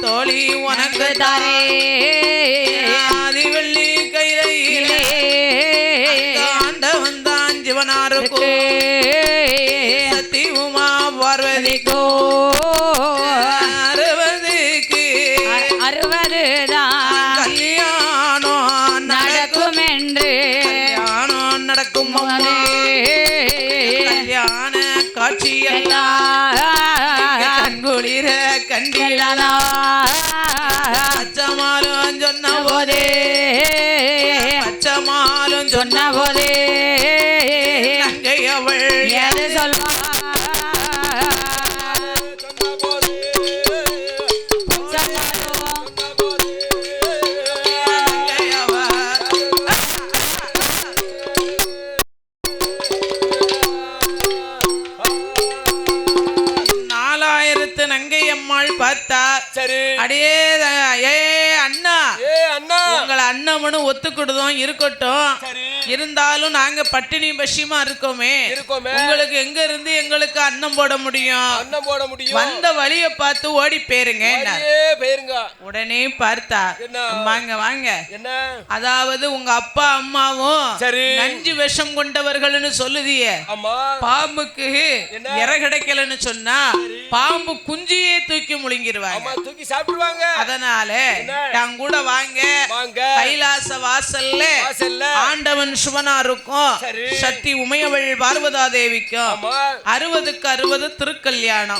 தோழி உனக்கு தாரே ஆதி வெள்ளி கையிலே ஆண்டவன் தான் ஜீவனாருக்கு சத்தி உமா பார்வதிக்கோ 60 தான் கல்யாணம் நடக்கும் என்று கல்யாணம் நடக்கும் கல்யாண காட்சி கண்குளிர கண்டிலா பச்சமாலும் சொன்ன போதே பச்சமாலும் சொன்ன போதே நங்கை அவள் எது சொல்வா சொன்ன போதே நங்கை அம்மாள் பார்த்தா சரி அடே ஏ அண்ணா அண்ணா உங்களை அண்ணமனு ஒத்துக்கிடுதோம் இருக்கட்டும் இருந்தாலும் நாங்க பட்டினி பசியமா இருக்கோமே உங்களுக்கு எங்க இருந்து எங்களுக்கு அன்னம் போட முடியும் வந்த வழிய பார்த்து ஓடி போயிருங்க உடனே பார்த்தா வாங்க வாங்க அதாவது உங்க அப்பா அம்மாவும் நஞ்சு விஷம் கொண்டவர்கள்னு சொல்லுதியே பாம்புக்கு இற கிடைக்கலன்னு சொன்னா பாம்பு குஞ்சியே தூக்கி முழுங்கிருவாங்க அதனால என் கூட வாங்க கைலாச வாசல்ல ஆண்டவன் சிவனா இருக்கும் சக்தி உமையவள் பார்வதா தேவிக்கும் 60க்கு 60 திருக்கல்யாணம்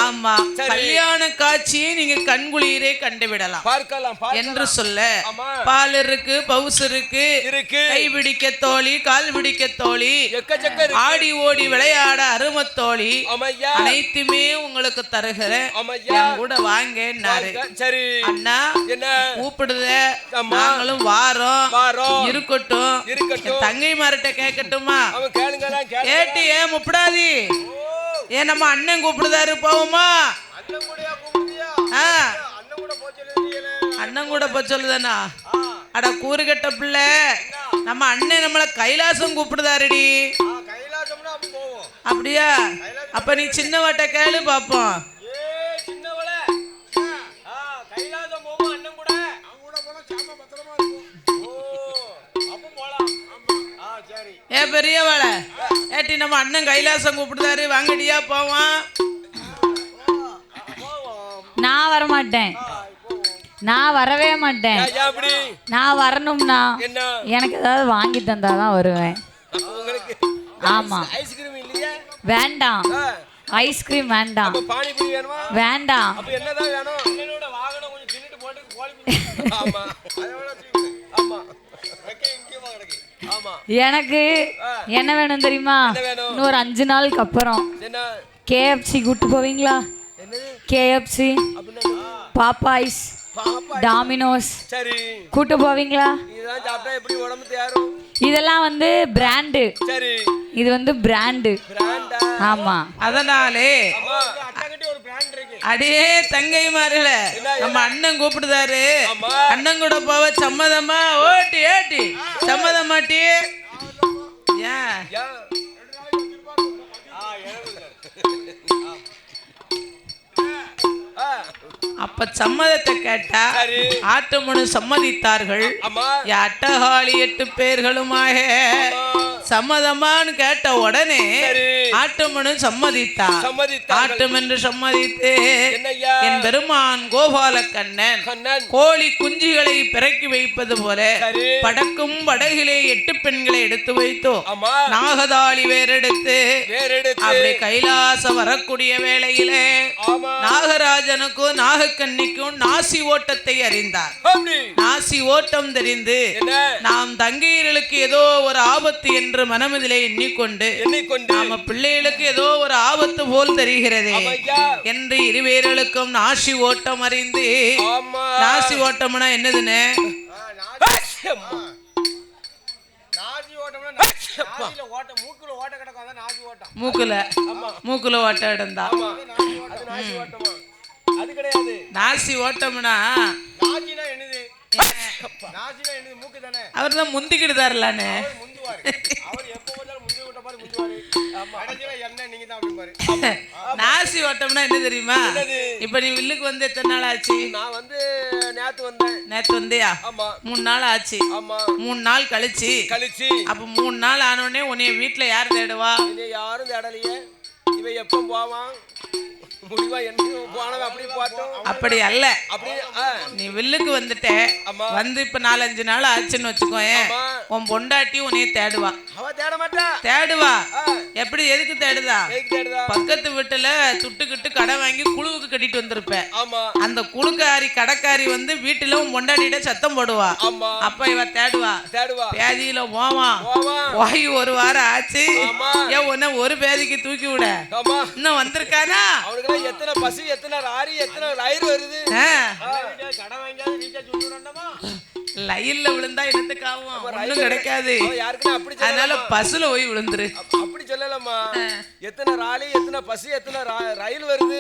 ஆமா கல்யாண காட்சியை நீங்க கண்குளிரே கண்டுவிடலாம் என்று சொல்ல பால் இருக்கு பவுஸ் இருக்கு கை பிடிக்க தோழி கால் பிடிக்க தோழி ஆடி ஓடி விளையாட அருமத்தோழி அனைத்துமே உங்களுக்கு தருகிறேன் என் கூட வாங்க அண்ணா கூப்பிடுத நாங்களும் வாரோம் இருக்கட்டும் தங்கை மார்ட்ட கேட்கட்டுமா கேட்டு ஏன் முப்படாதி ஏன் நம்ம அண்ணன் கூப்பிடுதாரு போவோமா அண்ணன் கூட போ சொல்லுதானா அட கூறுகட்ட பிள்ளை நம்ம அண்ணன் நம்மள கைலாசம் கூப்பிடுதாருடி அப்படியா அப்ப நீ சின்னவாட்ட கேளு பாப்போம் ஏ பெரியவாளை ஏட்டி நம்ம அண்ணன் கைலாசம் கூப்பிடுதாரு வாங்கடியா போவான் நான் வரமாட்டேன் நான் வரவே மாட்டேன் நான் வரணும்னா எனக்கு ஏதாவது வாங்கி தந்தாதான் வருவேன் ஆமா வேண்டாம் ஐஸ்கிரீம் வேண்டாம் வேண்டாம் எனக்கு என்ன வேணும் தெரியுமா இன்னொரு 5 நாளுக்கு அப்புறம் KFC கூட்டு போவீங்களா KFC பாப்பாய்ஸ் டாமினோஸ் கூட்டு போவீங்களா இதெல்லாம் வந்து பிராண்டு இது வந்து பிராண்டு ஆமா அதனாலே அடே தங்கைமார்கள நம்ம அண்ணன் கூப்பிடுதாரு அண்ணன் கூட போவ சம்மதமா ஓட்டி ஏட்டி சம்மதமாட்டி ஏன் அப்ப சம்மதத்தை கேட்டா ஆட்டமனு சம்மதித்தார்கள் அட்டகாளி 8 பேர்களுமாக சம்மதமான்னு கேட்ட உடனே ஆட்டமனு சம்மதித்தார் ஆட்டம் என்று சம்மதித்து என் பெருமான் கோபால கண்ணன் கோழி குஞ்சுகளை பிறக்கி வைப்பது போல படக்கும் படகிலே 8 பெண்களை எடுத்து வைத்தோ நாகதாளி வேறெடுத்து அப்படி கைலாசம் வரக்கூடிய வேளையிலே நாகராஜனுக்கும் நாகக்கன்னிக்கும் நாசி ஓட்டத்தை அறிந்தார் நாசி ஓட்டம் தெரிந்து நாம் தங்கையர்களுக்கு ஏதோ ஒரு ஆபத்து என்று மனமதிலே எண்ணிக்கொண்டு நாம பிள்ளைகளுக்கு ஏதோ ஒரு ஆபத்து போல் தெரிகிறது என்று இருவேர்களுக்கும் நாசி ஓட்டம் அறிந்து நாசி ஓட்டம்னா என்னதுன்னு மூக்குல ஓட்ட இடம்தான் நாசி ஓட்டம்னா அவர் தான் முந்திக்கிட்டுதாருலான்னு நாசி ஓட்டம்னா என்ன தெரியுமா இப்ப நீ வில்லுக்கு வந்து எத்தனை நாள் ஆச்சு நான் வந்து நேத்து வந்தியா 3 நாள் ஆச்சு 3 நாள் கழிச்சு அப்ப 3 நாள் ஆனோடனே உன்னைய வீட்டுல யார் தேடுவா யாரும் தேடலையே இவ எப்ப போவான் அப்படி அல்ல நீ வில்லுக்கு வந்துட்ட வந்து இப்ப 4-5 நாள் ஆச்சுன்னு வச்சுக்கோ உன் பொண்டாட்டி உன்னைய தேடுவா தேடுவா எப்படி எதுக்கு தேடுதா பக்கத்து வீட்டுல துட்டுக்கிட்டு கடை வாங்கி குழுவுக்கு கட்டிட்டு வந்திருப்ப அந்த குழுக்காரி கடைக்காரி வந்து வீட்டுல உன் பொண்டாட்டிட்ட சத்தம் போடுவா அப்ப இவ தேடுவா பேதியில போவான் போய் 1 வாரம் ஆச்சு ஏன் உன்ன ஒரு பேதிக்கு தூக்கி விட இன்னும் வந்திருக்கானா எத்தனை பசி எத்தனை லாரி எத்தனை லயர் வருது லைன்ல விழுந்தா என்னத்துக்காகும் ஒண்ணும் கிடைக்காது. அதனால பஸ்ல போய் விழுந்துரு. அப்படி சொல்லலம்மா. எத்தனை ராலி, எத்தனை பஸ், எத்தனை ரயில் வருது.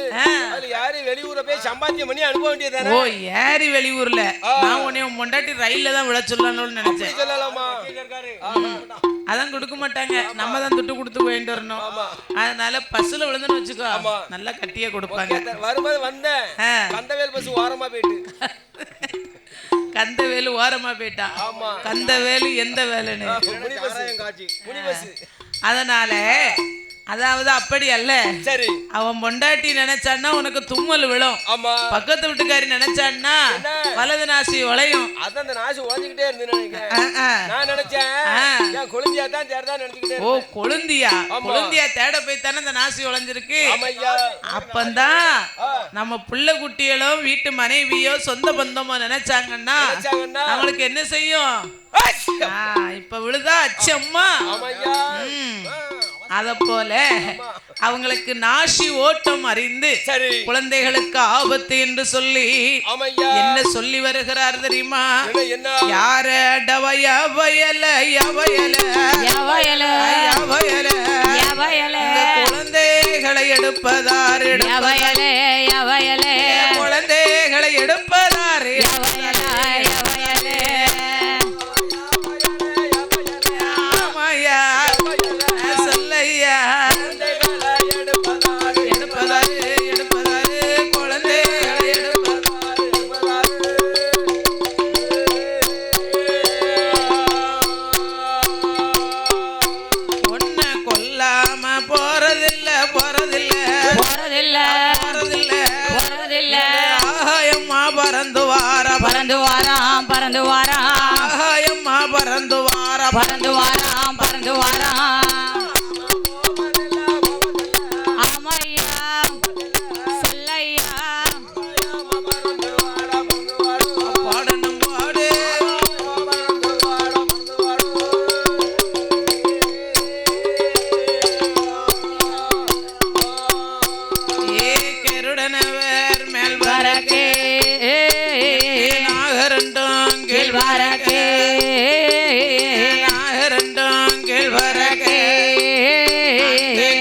அதுல யாரு வெளியூர்ல போய் சம்பாத்தியம் பண்ணி அனுப்ப வேண்டியதானே. ஓ ஏறி வெளியூர்ல. நான் உன்னை பொண்டாட்டி ரயில்ல தான் விழ சொல்லணும்னு நினைச்சேன். சொல்லலாமா? அதான் கொடுக்க மாட்டாங்க, நம்ம தான் துட்டு கொடுத்து போயிட்டு வரணும். அதனால பஸ்ல விழுந்துன்னு வச்சுக்கோ, நல்லா கட்டியே கொடுப்பாங்க. வரும்போது வந்தேன், கந்தவேல் பஸ் ஓரமா போயிட்டு. கந்தவேலு ஓரமா போயிட்டா. கந்தவேலு எந்த வேலைன்னு. அதனால அதாவது அப்படி அல்ல. சரி, அவன் பொண்டாட்டி நினைச்சான்னா உனக்கு தும்மல் விழும். ஆமா, பக்கத்து வீட்டுக்காரி நினைச்சான்னா வலது நாசி உழையும். அதான் அந்த நாசி உழைஞ்சிக்கிட்டே இருந்து நான் நினைச்சேன் கொழுந்தியா தான் தேடதான் நினைச்சுக்கிட்டே. ஓ கொழுந்தியா? கொழுந்தியா தேட போய் தானே அந்த நாசி உழைஞ்சிருக்கு. அப்பந்தான் நம்ம புள்ள குட்டிகளோ வீட்டு மனைவியோ சொந்த பந்தமோ நினைச்சாங்கன்னா நம்மளுக்கு என்ன செய்யும்? இப்ப விழுதா அச்சம்மா. அத போல அவங்களுக்கு நாசி ஓட்டம் அறிந்து குழந்தைகளுக்கு ஆபத்து என்று சொல்லி என்ன சொல்லி வருகிறார் தெரியுமா? யார டவய வயல யவயல யவயல யவயல யவயல குழந்தைகளை எடுப்பதாரு யவயல யவயல குழந்தைகளை எடுப்பதாரு யவயல யவயல பறந்து வாராம் பறந்து வாராம் பறந்து வாராம் பறந்து வாராம். ஆமையா சொல்லையா பாடணும் பாடு. ஏ கருடனவர் மேல் வரக்கே நாகரண்டும் கீழ் வரக்கே நாகரண்டும் கீழ் வரக்கே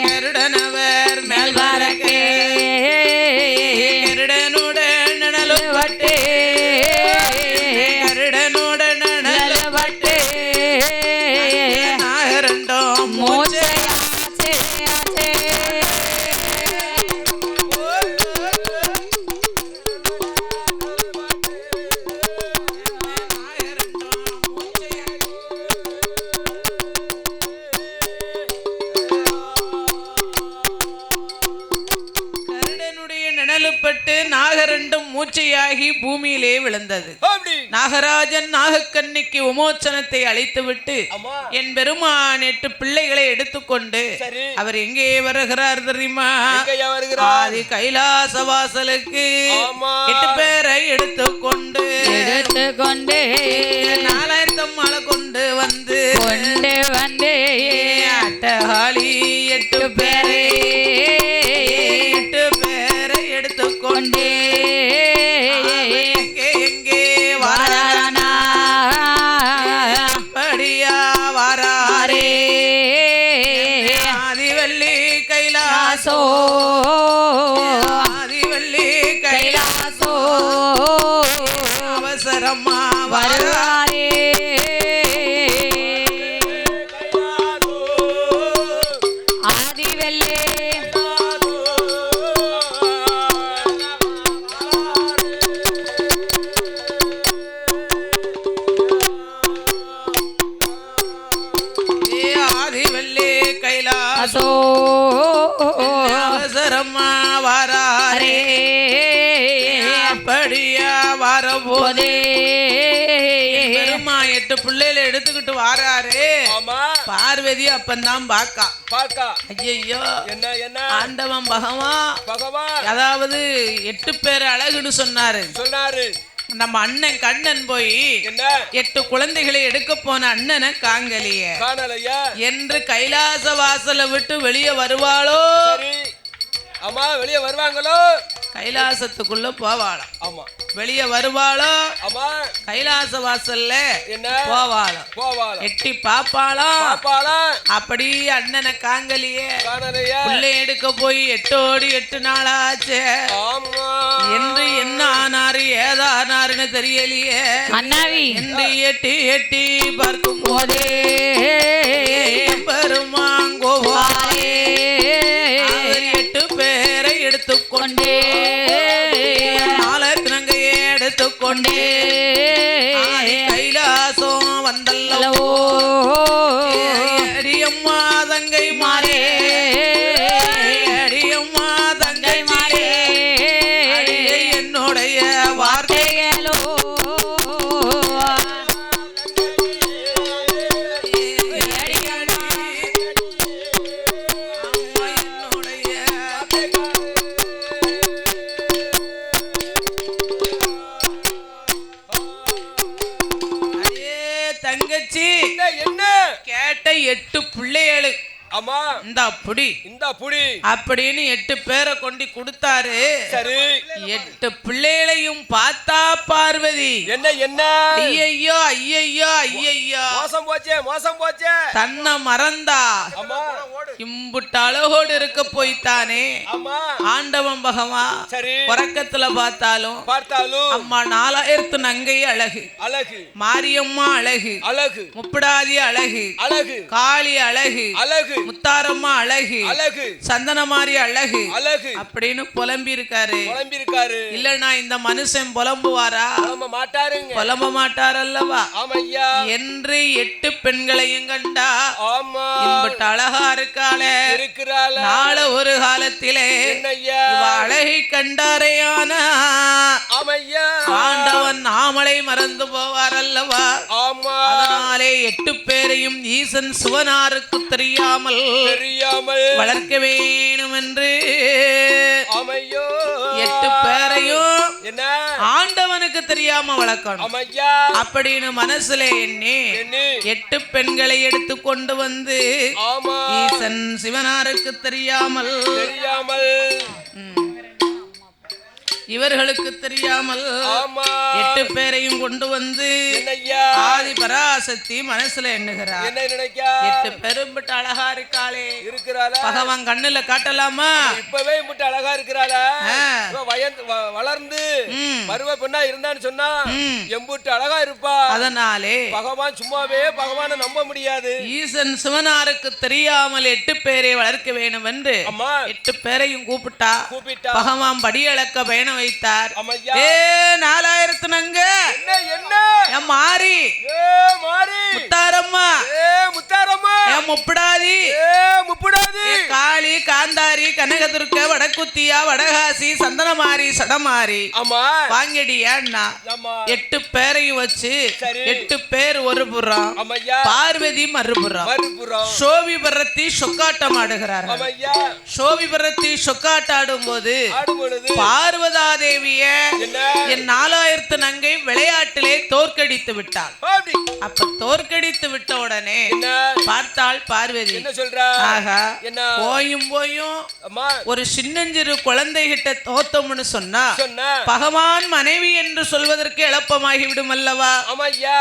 கருடனவர் மேல் வரக்கே கருடனுடன் நனலு வட்டே கருடனுடன் நனலு வட்டே நாகரண்டும் மூச்சை நாகரண்டும் மூச்சையாகி பூமியிலே விழுந்தது. நாகராஜன் நாகக்கன்னிக்கு விமோச்சனத்தை அழைத்துவிட்டு என் பெருமான் 8 பிள்ளைகளை எடுத்துக்கொண்டு அவர் எங்கே வருகிறார் தெரியுமா? ஆதி கைலாச வாசலுக்கு 8 பேரை எடுத்துக்கொண்டு 4000 மாலை கொண்டு வந்து அட்டகாளி 8 பேரை எடுத்துக்கொண்டே எங்கே வாரானா படியா வாரே ஆதிவள்ளி கைலாசோ ஆதிவள்ளி கைலாசோ அவசரமா வாரே ஆதிவள்ளி கைலாசோ அவசரமா வாரே அப்படியா வரபோதே பெருமா 8 பிள்ளைகளை எடுத்துக்கிட்டு வாராரு. பார்வதி அப்பந்தான் பாக்கா ஐயோ என்ன ஆண்டவன் பகவான் அதாவது 8 பேர் அழகுன்னு சொன்னாரு. நம்ம அண்ணன் கண்ணன் போய் 8 குழந்தைகளை எடுக்க போன அண்ணனை காங்கலியே என்று கைலாச வாசலை விட்டு வெளியே வருவாளோ? அம்மா வெளியே வருவாங்களோ? கைலாசத்துக்குள்ள போவாளாம். ஆமா. வெளியே வருவாளோ? ஆமா. கைலாச வாசல்ல என்ன போவாளாம். போவாளாம். எட்டி பாப்பாளாம். பாப்பாளாம். அப்படி அண்ணனை காங்கலியே காணலையே. பிள்ளை எடுக்க போய் 8 நாளாச்சு. ஆமா. என்று என்ன ஆனாரு ஏதானாருன்னு தெரியலையே. அண்ணாவி என்று எட்டி பார்க்கும் போதே பெருமாங்கோவாலே 8 பேரை எடுத்துக்கொண்டே 4 தினங்கையை எடுத்துக்கொண்டே கைலாசம் வந்தல்லோ. அடியம்மா தங்கை மாறே, அடியம்மா தங்கை மாறே, என்னுடைய வார்த்தைகளோ தங்கச்சி என்ன கேட்ட 8 பிள்ளைகளு. ஆமா. இந்த புடி அப்படின்னு 8 பேரை கொண்டு கொடுத்தாரு. சரி. 8 பிள்ளைகளையும் பார்த்தா பார்வதி என்ன ஐயையோ ஐயையோ ஐயையோ மோசம் போச்சே தன்னை மறந்தா. இம்புட்டு அழகோடு இருக்க போய்த்தானே ஆண்டவன் பகவான். உறக்கத்துல பார்த்தாலும் அம்மா 4000 நங்கை அழகு, மாரியம்மா அழகு, முப்படாதி அழகு, காளி அழகு, முத்தாரம்மா அழகு, சந்தனமாரி அழகு அப்படின்னு புலம்பி இருக்காரு. இல்லனா இந்த மனுஷன் புலம்புவாரா? புலம்ப மாட்டார் அல்லவா என்று 8 பெண்களையும் கண்டா. இம்பட்டு அழகா இருக்காளே, நாள ஒரு காலத்திலே அழகை கண்டாரையான ஆண்டவன் நாமளை மறந்து போவார் அல்லவா. அதனாலே 8 பேரையும் ஈசன் சிவனாருக்கு தெரியாமல் வளர்க்க வேணும் என்று 8 பேரையும் ஆண்டவனுக்கு தெரியாம வளர்க்கணும் அப்படின்னு மனசுல எண்ணி 8 பெண்களை எடுத்து கொண்டு வந்து ஈசன் சிவனாருக்கு தெரியாமல் இவர்களுக்கு தெரியாமல் 8 பேரையும் கொண்டு வந்து ஆதி பராசக்தி மனசுல எண்ணுகிறார். 8 பேரும் விட்டு அழகா இருக்காளே, பகவான் கண்ணுல காட்டலாமா? இப்பவே விட்டு அழகா இருக்கிறாளா? வளர்ந்து பருவ பெண்ணா இருந்தான்னு சொன்னா எம்புட்டு அழகா இருப்பா. அதனாலே பகவான் சும்மாவே பகவானை நம்ப முடியாது. ஈசன் சிவனாருக்கு தெரியாமல் 8 பேரை வளர்க்க வேணும் என்று 8 பேரையும் கூப்பிட்டா. பகவான் படியளக்க பயணம் வைத்தார். 4000 நங்க மாறி முத்தாரம்மா முப்படாதி காளி காந்தாரி கனகதுர்க்க வடக்குத்தியா வடகாசி சந்தனமாரி சடமாரி வாங்கடியா 8 பேரையும் வச்சு 8 பேர் ஒரு புறம், பார்வதி மறுபுறம். சோபிபரத்தி சொக்காட்டம் ஆடுகிறார். சோபிபரத்தி சொக்காட்டாடும் போது பார்வதா தேவிய என் 4000 நங்கை விளையாட்டிலே தோற்கடித்து விட்டாள். அப்ப தோற்கடித்து விட்ட உடனே பார்த்தாள் பார்வதி. ஆகா, போயும் ஒரு சின்னஞ்சிறு குழந்தை கிட்ட தோத்தம்னு சொன்னா பகவான் மனைவி என்று சொல்வதற்கு எளப்பமாகி விடும் அல்லவா.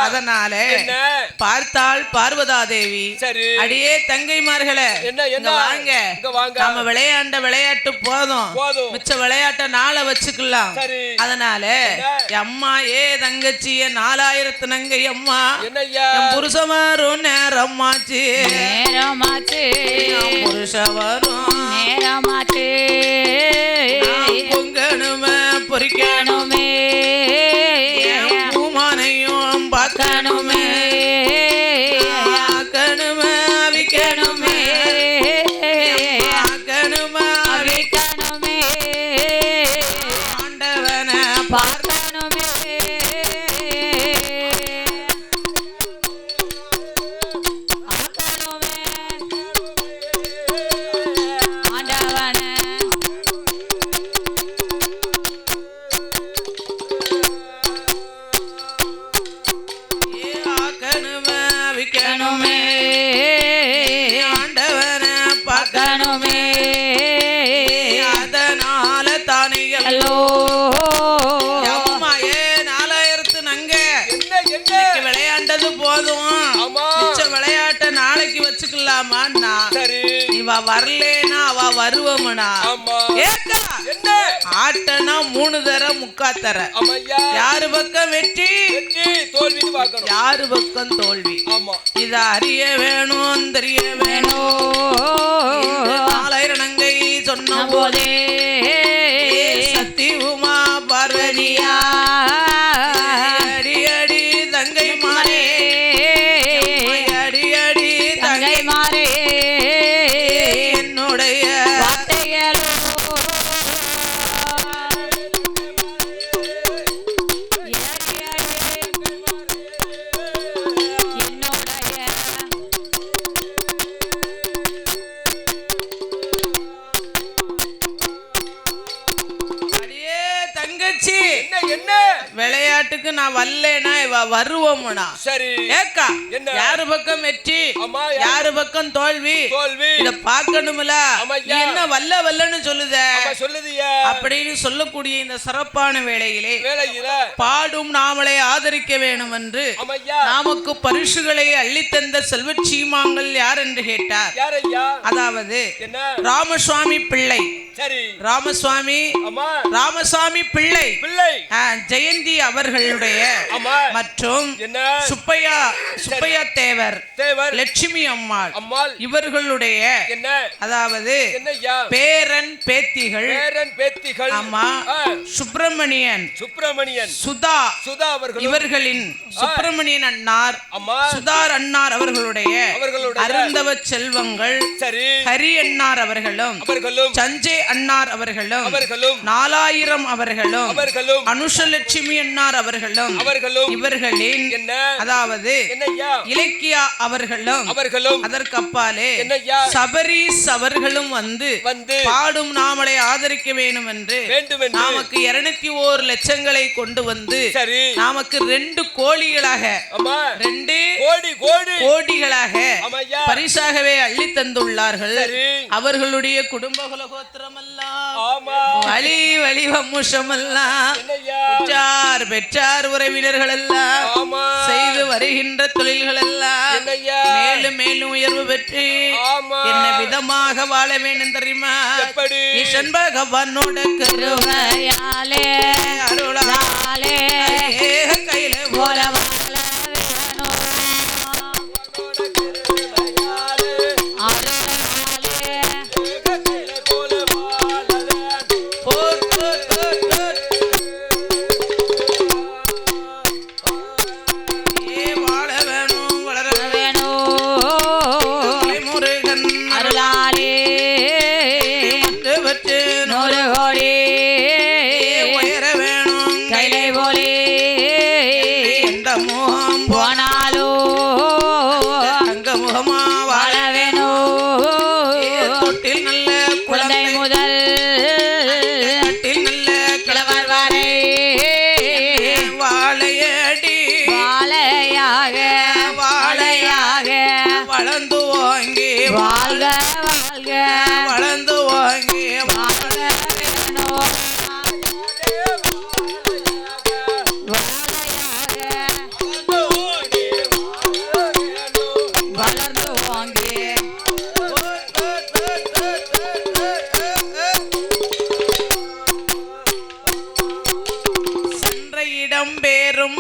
அதனால பார்த்தாள் பார்வதா தேவி. அடியே தங்கைமார்களே வாங்க, நாம விளையாண்ட விளையாட்டு போதும், மிச்ச விளையாட்ட நாளை வச்சுக்கலாம். அதனால அம்மா தங்கச்சி 4000 நங்கை அம்மா புருஷமாரும் நேரமாச்சு புருஷவரும் நேரமாச்சு பொங்கணுமே பொறிக்கணுமே பூமானையும் பார்க்கணுமே ஆக்கணுமே விக்கணுமே ஆக்கணுமே விக்கணுமே ஆண்டவனை பார்க்கணுமே ஹலோ வரலேனா அவ வருவமனா ஏக்கா என்ன ஆட்டனா 3 தர முக்கா தர ஆமாய்யா யாரு பக்கம் வெற்றி தோல்வி பார்க்கணும் யாரு பக்கம் தோல்வி ஆமா இத அறிய வேணும் தெரிய வேணும் நாளைரணங்கை சொன்ன போதே சத்தி உமா பார்வதியா அடி அடி தங்கை மாறே அடி அடி தங்கை மாறே என்னுடைய விளையாட்டுக்கு நான் வரலனா இவ வருவோம்னா சரி ஏக்கா யாரு பக்கம் வெற்றி யாரு பக்கம் தோல்வி இத பார்க்கணும்ல என்ன வல்ல வல்லன்னு சொல்லுதே அப்படின்னு சொல்லக்கூடிய இந்த சிறப்பான வேளையிலே பாடும் நாமளை ஆதரிக்க வேண்டும் என்று நமக்கு பரிசுகளை அள்ளித்தந்த செல்வச் சீமாங்கள் யார் என்று கேட்டார் அதாவது ராமசுவாமி பிள்ளை ராமசாமி பிள்ளை ஜெயந்தி அவர்களுடைய மற்றும் சுப்பையா தேவர் லட்சுமி அம்மாள் இவர்களுடைய அதாவது பேரன் பேத்திகள் ஆமா சுப்பிரமணியன் சுதா இவர்களின் சுப்பிரமணியன் அண்ணார் சுதார் அண்ணார் அவர்களுடைய அருந்தவ செல்வங்கள் ஹரி அண்ணார் அவர்களும் சஞ்சய் அண்ணார் அவர்களும் 4000 அவர்களும் அனுஷலட்சுமி அண்ணார் அவர்களும் இவர்களின் அதாவது இலக்கியா அவர்களும் அதற்கு அப்பாலே சபரீஸ் அவர்களும் வந்து பாடும் நாமளை ஆதரிக்க வேண்டும் என்று நமக்கு 201 லட்சங்களை கொண்டு வந்து நமக்கு 2 கோடிகளாக 2 கோடிகளாக பரிசாகவே அள்ளி தந்துள்ளார்கள் அவர்களுடைய குடும்ப குலகோத்திரம் வழி வழி வம்சமெல்லாம் உற்றார் பெற்றார் உறவினர்கள் எல்லாம் செய்து வருகின்ற தொழில்கள் எல்லாம் மேலும் மேலும் உயர்வு பெற்று என்ன விதமாக வாழ வேண்டும் தெரியுமா ஈசன் பகவானோட கருணையாலே அருளாலே கையில போல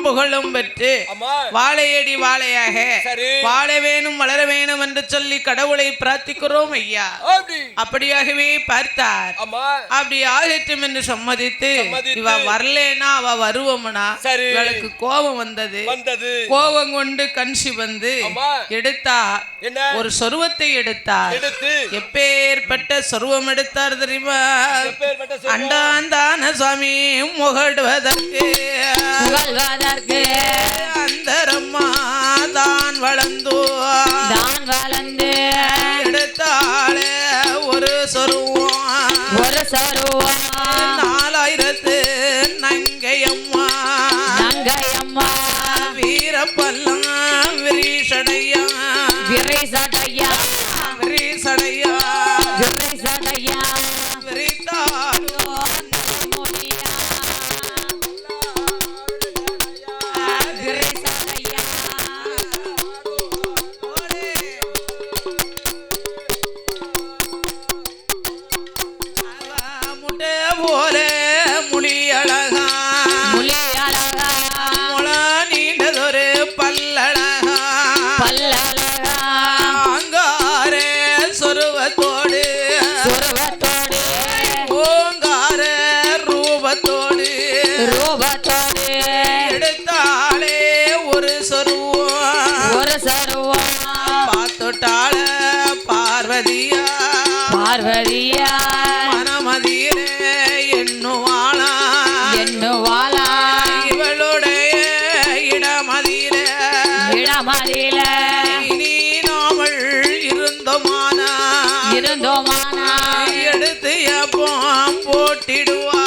புகழும் பெற்று வாழையடி வாழையாக வாழ வேணும் வளர வேணும் என்று சொல்லி கடவுளை பிரார்த்திக்கிறோம் ஐயா. அப்படியாகவே பார்த்தார். அப்படி ஆகட்டும் என்று சம்மதித்து இவ வரலேனா அவ வருவோம்னா இவளுக்கு கோபம் வந்தது. கோபம் கொண்டு கன்சி வந்து எடுத்தா ஒரு சொருவத்தை எடுத்தார். எப்பேற்பட்ட சொருவம் எடுத்தார் தெரியுமா? அண்டாந்தான சுவாமி முகடுவதற்கு அந்தரம்மா தான் வளர்ந்து எடுத்தாளே ஒரு சொருவம் 4000 நங்கையம்மா வீரப்பல்லாம் விரிசடையா விரித்தாளோ முகழழகா முள நீண்டதொரு பல்லழகா பல்லழகா அங்கார சொருவத்தோடு சுருவத்தோடு ஓங்கார ரூபத்தோடு ரூபத்தோடு எடுத்தாலே ஒரு சொருவம் ஒரு சருவம் பார்த்துட்டாள பார்வதியா பார்வதியா மனமதியிலே எண்ணுவாளா எண்ணுவாளா இவளுடைய இடமதியில இளமதியில இனி நாமல் இருந்தோமானா இருந்தோமானா எடுத்து எப்போ போட்டிடுவா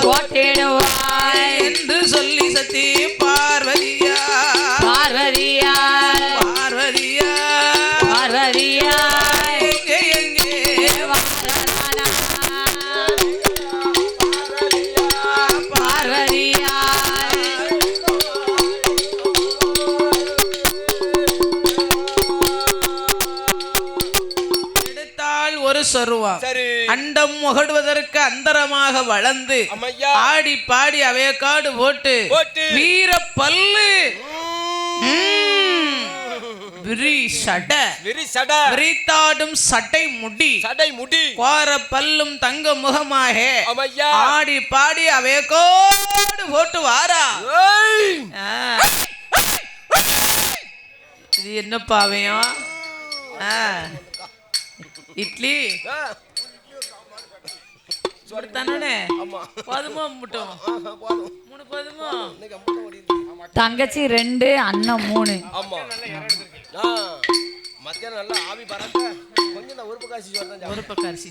போட்டிடுவாய் என்று சொல்லி சத்தி பார்வதியா பார்வதியா பார்வதியா பார்வதியா எங்கே எங்கே வாழலானா. பார்வதியா எடுத்தால் ஒரு சொருவா சரி அண்டம் முகடுவதற்கு அந்தரமாக வளர்ந்து அம்மையா ஆடி பாடி அவையக்காடு போட்டு போட்டு வீர பல்லு விரி சட விரி சட விரித்தாடும் சட்டை முடி சடை முடி கோர பல்லும் தங்க முகமாக அம்மையா ஆடி பாடி அவையக்காடு போட்டு வாரா ஏய் ஆ. இது என்ன பாவையும் இட்லி ஆ, தானே ஆமா போதுமா முட்டும் போதும் 3 போதுமா இன்னைக்கு அம்மா ஓடிடுது தங்கச்சி 2 அண்ணன் 3 ஆமா ஆ மத்தியானம் நல்லா ஆவி பறக்க கொஞ்சம் நான் ஒரு பக்கம் அரிசி சோறு தான் சாப்பிடுவேன். ஒரு பக்கம் அரிசி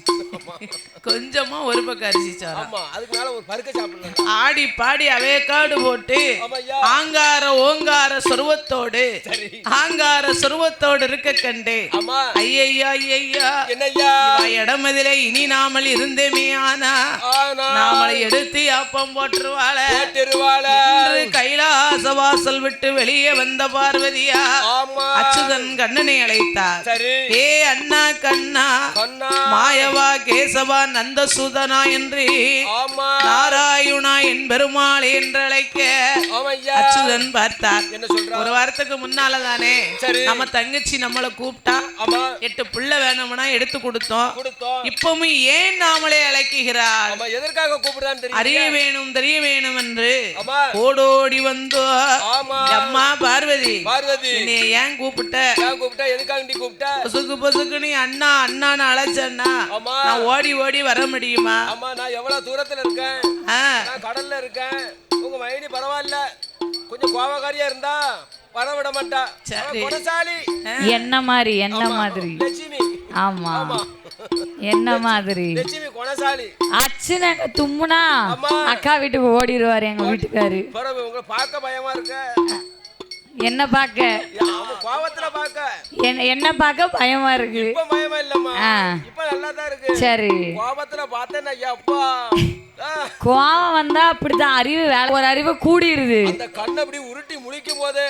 கொஞ்சமா ஒரு பக்கம் அரிசி சாரா ஆமா அதுக்கு மேல ஒரு பருக்க சாப்பிடலாம் ஆடி பாடி அவையக்காடு போட்டு ஆமாய்யா ஆங்கார ஓங்கார சொருவத்தோடு சரி ஆங்கார சொருவத்தோடு இருக்க கண்டு ஆமா ஐயையா ஐயையா என்னய்யா இடமதிலே இனி நாமல் இருந்தேமே ஆனா ஆனா நாமளை எடுத்து அப்பம் போட்டுருவாள கேட்டுருவாள என்று கைலாச வாசல் விட்டு வெளியே வந்த பார்வதியா ஆமா அச்சுதன் கண்ணனை அழைத்தார் சரி ஏ அண்ணா கண்ணா கண்ணா மாயவா கேசவா நந்தசுதனா என்று ஆமா நாராயணா என் பெருமாள் என்று அழைக்க ஆமையா அச்சுதன் பார்த்தார் என்ன சொல்றா ஒரு வாரத்துக்கு முன்னாலதானே சரி நம்ம தங்கச்சி நம்மளை கூப்பிட்டா ஆமா 8 பிள்ளை வேணும்னா எடுத்து கொடுத்தோம் கொடுத்தோம் இப்பவும் ஏன் நாமளே அழைக்கிறாள் ஆமா எதற்காக கூப்பிடுறான்னு தெரியும் தெரிய வேணும் என்று ஆமா ஓடோடி வந்தோ ஆமா அம்மா பார்வதி பார்வதி என்னை ஏன் கூப்பிட்ட ஏன் கூப்பிட்டா எதுக்காக நீ கூப்பிட்ட பொசுக்கு பொசுக்கு நீ அண்ணா அண்ணான்னு அழைச்சேன்னா ஆமா நான் ஓடி ஓடி வர முடியுமா ஆமா நான் எவ்வளவு தூரத்துல இருக்கேன் ஆ, நான் கடல்ல இருக்கேன் உங்க மைனி பரவாயில்ல கொஞ்சம் கோபக்காரியா இருந்தா வர விட மாட்டா சரி. குணசாலி என்ன மாதிரி லட்சுமி ஆமா ஆமா என்ன மாதிரி லட்சுமி குணசாலி அச்சுனாங்க தும்முனா ஆமா. அக்கா வீட்டுக்கு ஓடிடுவாரு எங்க வீட்டுக்காரு பிறகு உங்களை பார்க்க பயமா இருக்க என்ன பார்க்க அவன் கோவத்துல பார்க்க என்ன பார்க்க பயமா இருக்கு இப்ப பயமா இல்லம்மா ஆ. இப்ப நல்லா தான் இருக்கு சரி கோபத்துல பார்த்தேன்னா அப்பா கோவம் வந்தா அப்படிதான் அறிவு வேலை ஒரு அறிவு கூடிருது அந்த கண்ணை அப்படி உருட்டி முழிக்கும் போது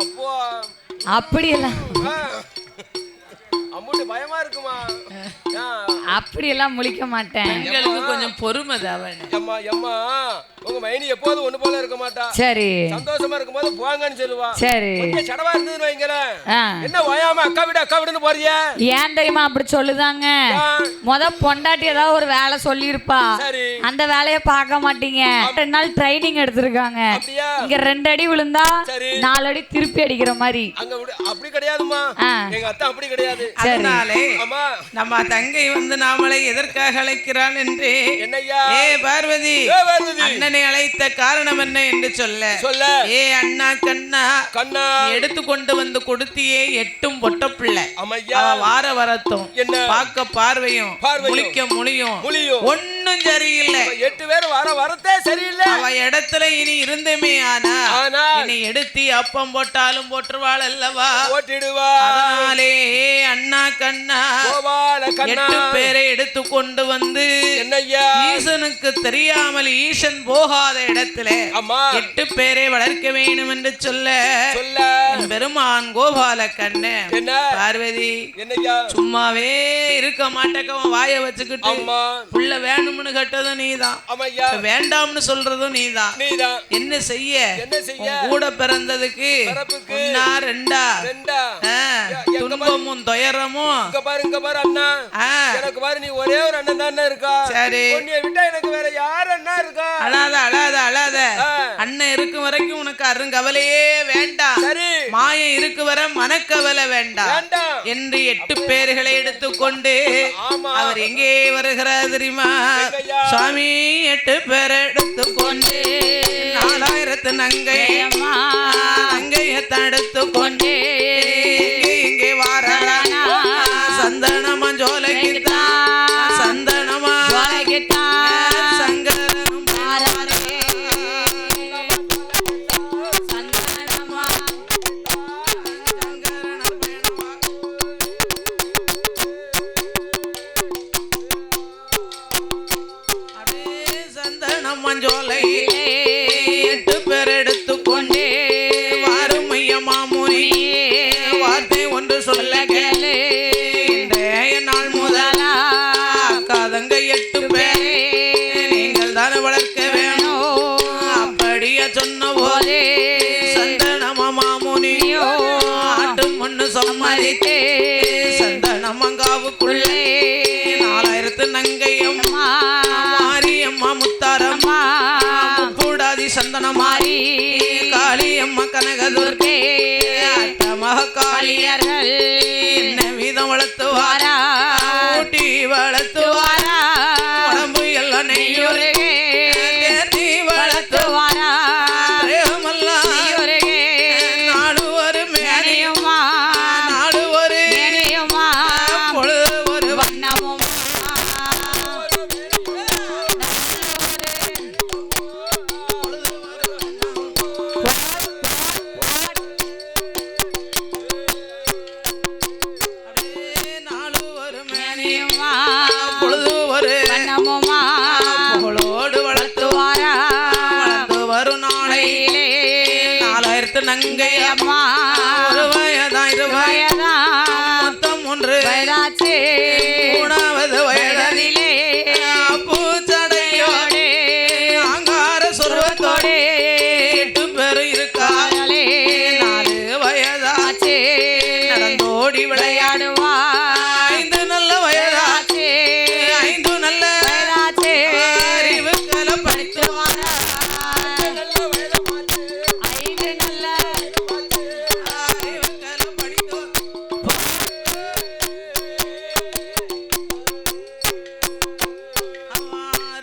அப்பா அப்படியெல்லாம் அம்முட்டு பயமா இருக்குமா அப்படியெல்லாம் முழிக்க மாட்டேன் பெண்களுக்கு கொஞ்சம் பொறுமை தாவண எம்மா எம்மா உங்க மைனி எப்போதும் ஒண்ணு போல இருக்க மாட்டா சரி சந்தோஷமா இருக்கும்போது போங்கன்னு சொல்லுவா சரி கொஞ்சம் சடவா இருந்ததுன்னு வைங்களேன் ஆ. என்ன ஓயாம அக்கா விடுன்னு போறிய ஏன் தெரியுமா அப்படி சொல்லுதாங்க பொண்டாட்டி ஏதாவது ஒரு வேலை சொல்லியிருப்பா சரி அந்த வேலையை பார்க்க மாட்டீங்க 2 நாள் ட்ரைனிங் எடுத்திருக்காங்க அப்படியா இங்க 2 அடி விழுந்தா சரி 4 அடி திருப்பி அடிக்கிற மாதிரி அங்க அப்படி கிடையாதுமா ஆ. எங்க அத்தை அப்படி கிடையாது அதனாலே ஆமா நம்ம தங்கை வந்து நாமளை எதற்காக அழைக்கிறாள் என்று என்னய்யா ஏ பார்வதி ஏ பார்வதி. அண்ணனை அழைத்த காரணம் என்ன என்று சொல்ல சொல்ல ஏ அண்ணா கண்ணா கண்ணா நீ எடுத்து கொண்டு வந்து கொடுத்தியே 8 பொட்ட பிள்ளை அம்மையா அவ வார வரத்தும் என்ன பார்க்க பார்வையும் பார்வையும், முழிக்க முழியும் முழியும். ஒண்ணும் சரியில்லை 8 பேர் வரத்தே சரியில்லை அவ இடத்துல இனி இருந்தமே ஆனா ஆனால் இனி எடுத்து அப்பம் போட்டாலும் போட்டுருவாள் அல்லவா ஓட்டிடுவா அதனாலே அண்ணா கண்ணா கோபால கண்ணா 8 பேரை எடுத்து கொண்டு வந்து என்னய்யா ஈசனுக்கு தெரியாமல் ஈசன் போகாத இடத்துல ஆமா 8 பேரை வளர்க்க வேண்டும் என்று சொல்ல என் பெருமான் கோபால கண்ணு என்ன பார்வதி என்னய்யா சும்மாவே இருக்க மாட்டேக்கவன் வாய வச்சுக்கிட்டு அம்மா புள்ள வேணும்னு கேட்டதும் நீதான் ஆமாய்யா வேண்டாம்னு சொல்றதும் நீதான் என்ன செய்ய கூட பிறந்ததுக்கு ஒன்னா ரெண்டா துன்பமும் துயரமும் இங்க பாரு அண்ணா எனக்கு பாரு நீ ஒரே ஒரு அண்ணன் தான் இருக்கா சரி உன்னை விட்டா எனக்கு வேற யார் அண்ணா இருக்கா அழாத அண்ணன் இருக்கும் வரைக்கும் உனக்கு அருங்கவலையே வேண்டாம் மாயம் இருக்கு வர மனக்கவலை வேண்டாம் என்று 8 பேர்களை எடுத்துக்கொண்டு அவர் எங்கே வருகிறார் தெரியுமா சுவாமி 8 பேரை எடுத்துக்கொண்டு 4000 நங்கையத்தை எடுத்துக்கொண்டு இங்கே வாரானா சந்தனமா ஜோலைக்கு சந்தனமா சங்கரனும் சந்தனம் மஞ்சோலை 8 பேர் எடுத்துக்கொண்டே வாரும் ஐயமாமுனி வார்த்தை ஒன்று சொல்ல கேளு இன்றைய நாள் முதலா காதங்க 8 பேரை நீங்கள் தானே வளர்க்க வேணும் அப்படியே சொன்ன போதே சந்தனமா மாமுனியோ ஆட்டு மண்ணு சம்மதித்தே சந்தனமங்காவுக்குள்ளே 4000 நங்கையம்மா மாரியம்மா முத்தாரம்மா முக்கூடாதி சந்தனமாரி காளியம்மா கனகதுர்க்கே அட்டமக காளியர்கள் என்ன வீதம் வளர்த்துவாரா ஊட்டி வளர்த்துவாரா உடம்பு எல்லாம் நெய்யுருகே தேர்த்தி வளர்த்துவாரா நாடு ஒரு மேனியம்மா நாடு ஒரு மேனியம்மா பொழுது ஒரு வண்ணமும் நாடு ஒரு மேனியம்மா பொழுது ஒரு வண்ணமுமா புகழோடு வளர்த்துவாரா வளர்ந்து வரும் நாளையிலே 4000 நங்கையம்மா ஒரு வயதான் 2 வயதான் மொத்தம் 3 வயதாச்சு 3வது வயதிலே பூச்சடையோடே அங்கார சொர்வத்தோடே 8 பேர் இருக்காளே 4 வயதாச்சு நடந்தோடி விளையாடுவா 5 நல்ல வயதாச்சு 5 நல்ல வயதாச்சு அறிவுக்களை படித்து வாரா 5 நல்ல அறிவுக்களை படித்து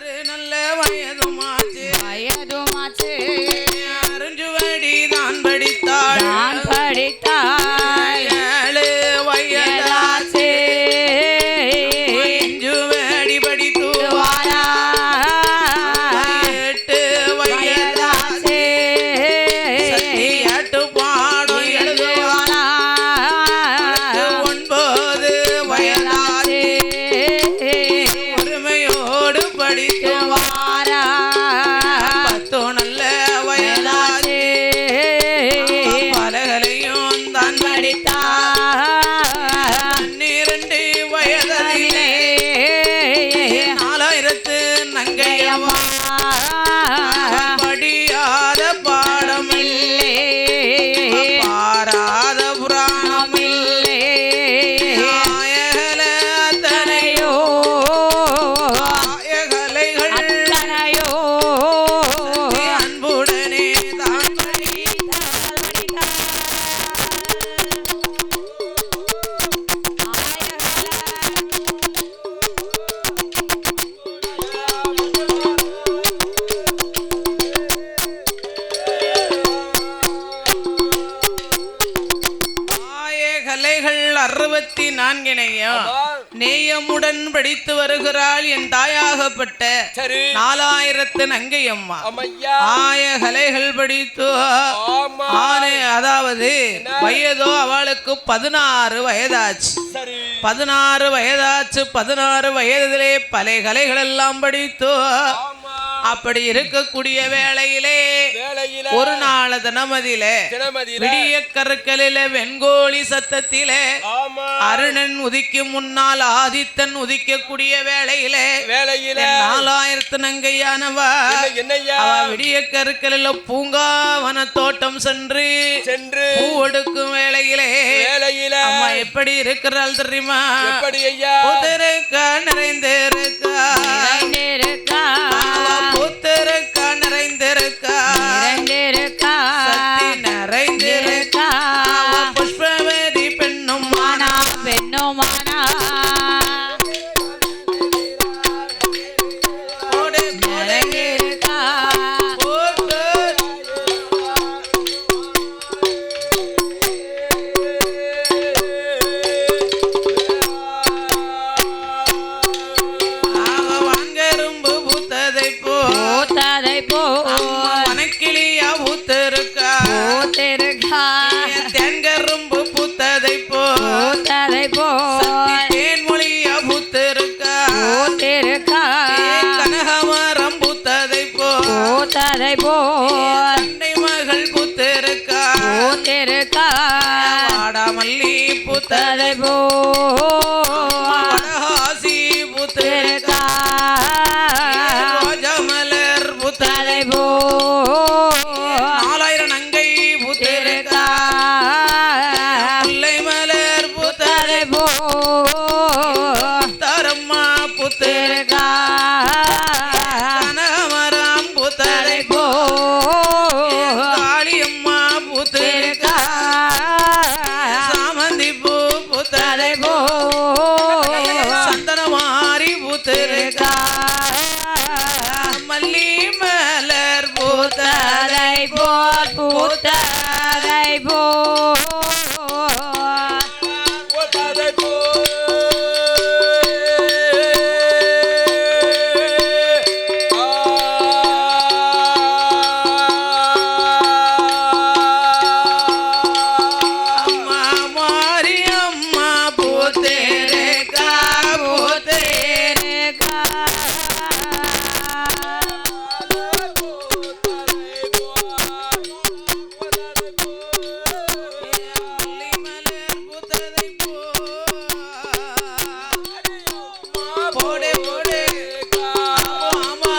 6 நல்ல வயதுமாச்சு அறிஞ்சுவடி தான் படித்தாள் 7 வயதாச்சு அறிஞ்சுவடி படித்து 8 வயதாச்சு சத்தியாட்டு பாடம் எழுதுவாளா 9 வயதாச்சு ஒருமையோடு படித்து 10 நல்ல வயதாச்சு பலகலையும் தான் படித்தார் 12 வயதிலே 4000 நங்கையம்மா படியாத பாடமில்லை பாராத புராணமில்லை ஆயகல அத்தனையோ ஆயகலைகள் அத்தனையோ அன்புடனே தான் ஆயகலைகள் 64 நேயமுடன் படித்து வருகிறாள் என் தாயாகப்பட்ட 4000 நங்கையம்மா ஆயகலைகள் படித்து அதாவது வயதோ அவளுக்கு 16 வயதாச்சு 16 வயதாச்சு 16 வயதிலே பல கலைகள் எல்லாம் படித்து அப்படி இருக்கக்கூடிய வேளையிலே ஒரு நாள் தினமதியிலே விடிய கருக்களில வெண்கோழி சத்தத்திலே அருணன் உதிக்கும் முன்னால் ஆதித்தன் உதிக்கக்கூடிய வேளையிலே 4000 நங்கையானவா விடிய கருக்களில பூங்காவன தோட்டம் சென்று பூ எடுக்கும் வேளையிலே அம்மா எப்படி இருக்கிறாள் தெரியுமா? புத்தருக்கா நிறைந்திருக்கா புத்தருக்கா நிறைந்திருக்கா சக்தி நிறைந்திருக்கா புஷ்பவதி பெண்ணுமானா வனக்கிளியா பூத்திருக்கா தென்கரும்பு பூத்ததை போ தேன்மொழியா பூத்திருக்கா கனகமரம் பூத்ததை போ அன்னை மகள் பூத்திருக்கா வாடாமல்லி பூத்ததை போ வடகாசி பூத்திருக்கா ரோஜமலர் பூத்ததை போ 4000 நங்கை பூத்திருக்கா முல்லை மலர் பூத்ததை போ தரம்மா பூத்திருக்கா கனகமரம் பூத்ததை போ காளியம்மா பூத்திருக்கா சாமந்தி பூ பூத்ததை போ சந்தனமாரி பூத்திருக்கா மல்லி மலர் பூத்ததை போ அம்மா மாரியம்மா பூத்திருக்கா போடே போடே ஆமா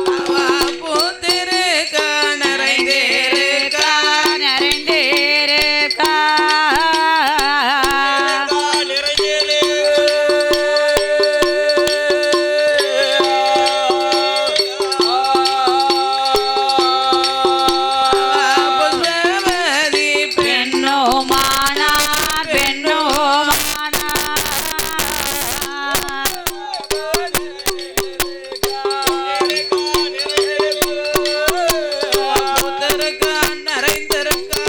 ஆமா பூத்திருக்கா நிறைந்திருக்கா புஷ்பவதி பூத்திருக்கா நிறைந்திருக்கா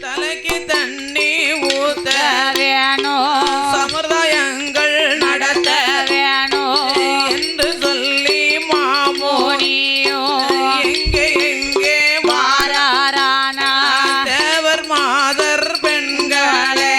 தலைக்கு தண்ணி ஊத்த சம்பிரதாயங்கள் நடத்த என்று சொல்லி மாமோனியோ எங்கே எங்கே தேவர் மாதர் பெண்களை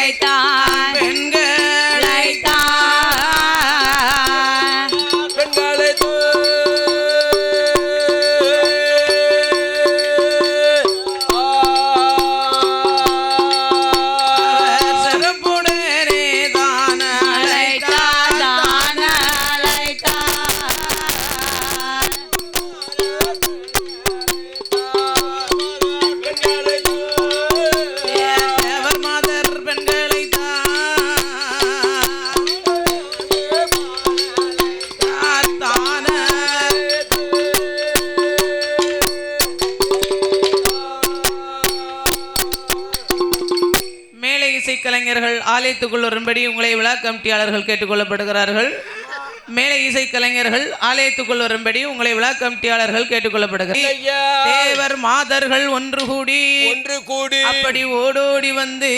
சிறப்புடனே தான தேவர் மாதர் பெண்களை தான மேலை இசைக்கலைஞர்கள் ஆலயத்துக்குள் வரும்படி உங்களை விழா கமிட்டியாளர்கள் கேட்டுக்கொள்ளப்படுகிறார்கள். மேலே இசை கலைஞர்கள் ஆலயத்துக்குள் வரும்படி உங்களை விழா கமிட்டியாளர்கள் கேட்டுக்கொள்ளப்படுகிறார். தேவர் மாதர்கள் ஒன்று கூடி அப்படி ஓடோடி வந்து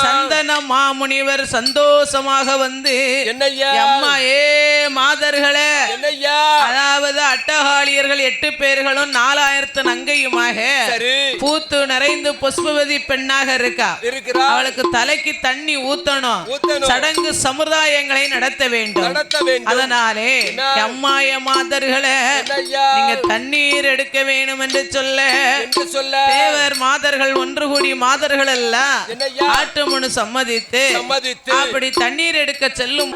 சந்தன மாமுனிவர் சந்தோஷமாக வந்து அம்மா மாதர்களே, அதாவது அட்டகாளியர்கள் 8 பேர்களும் 4000 நங்கையுமாக பூத்து நிறைந்து புஷ்பவதி பெண்ணாக இருக்கா. அவளுக்கு தலைக்கு தண்ணி ஊத்தணும், சடங்கு சமுதாயங்களை நடத்த வேண்டும். அதனாலே அம்மாய மாதர்களே, நீங்க தண்ணீர் எடுக்க வேண்டும் என்று சொல்ல தேவர் மாதர்கள் ஒன்று கூடி மாதர்கள் எல்லாம் ஆட்டு மனு சம்மதித்து அப்படி தண்ணீர் எடுக்க செல்லும்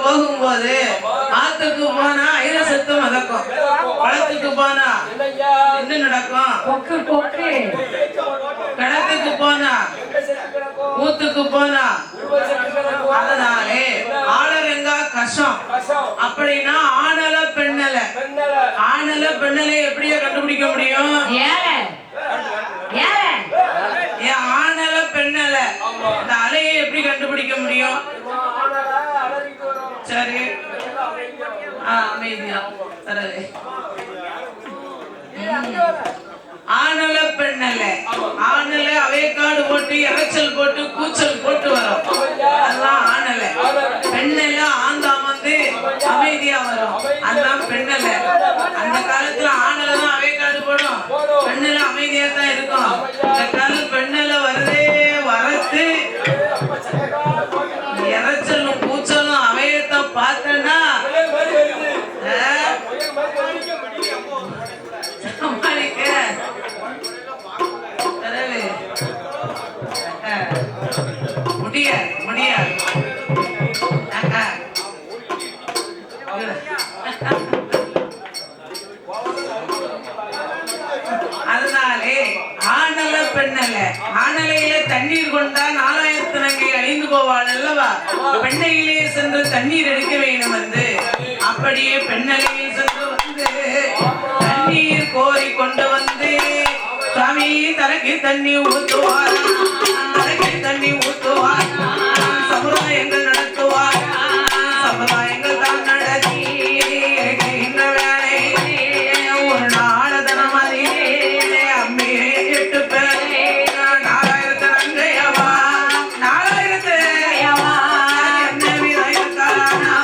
போகும்போது ஆத்துக்கு போனா ஐரசத்து மதக்கும், குளத்துக்கு போனா என்ன நடக்கும்? கிணத்துக்கு போனா ஊத்துக்கு போனா. அதனாலே ஆளரங்கா கஷம் அப்படின்னா ஆணல பெண்ணல. ஆணல பெண்ணலை எப்படியா கண்டுபிடிக்க முடியும்? ஆணல பெண்ணல இந்த அலையை எப்படி கண்டுபிடிக்க முடியும்? சரி அமைதியா சரி. ஆணல பெண்ணல, ஆணல அவைக்காடு போட்டு இறைச்சல் போட்டு கூச்சல் போட்டு வரும், அதுதான் ஆணல. பெண்ணல ஆந்தாம் வந்து அமைதியா வரும், அதுதான் பெண்ணல. அந்த காலத்துல ஆணல தான் அவைக்காடு போடும், பெண்ணல அமைதியா தான் இருக்கும். இந்த கால பெண்ணல வருதே வரத்து இறைச்சலும் கூச்சலும் அவையத்தை பார்த்தனா முடியாது முடியாது. அதனாலே ஆணல பெண்ணல்ல, ஆணலையில தண்ணீர் கொண்டா 4000 நங்கை அழிந்து போவாள் அல்லவா. பெண்ணையிலே சென்று தண்ணீர் எடுக்க வேண்டும் வந்து அப்படியே பெண்ணலையில் சென்று வந்து தண்ணீர் கோரி கொண்டு வந்து சுவாமி தலைக்கு தண்ணி ஊத்துவார், தலைக்கு தண்ணி ஊத்துவார், சமுதாயங்கள் நடத்துவார், சமுதாயங்கள் தான் நடத்தி இந்த வேலை ஒரு நாள் தனம் அதிலே அம்மி 8 பேர் 4000 நங்கையவா 4000 என்ன விதைத்தானா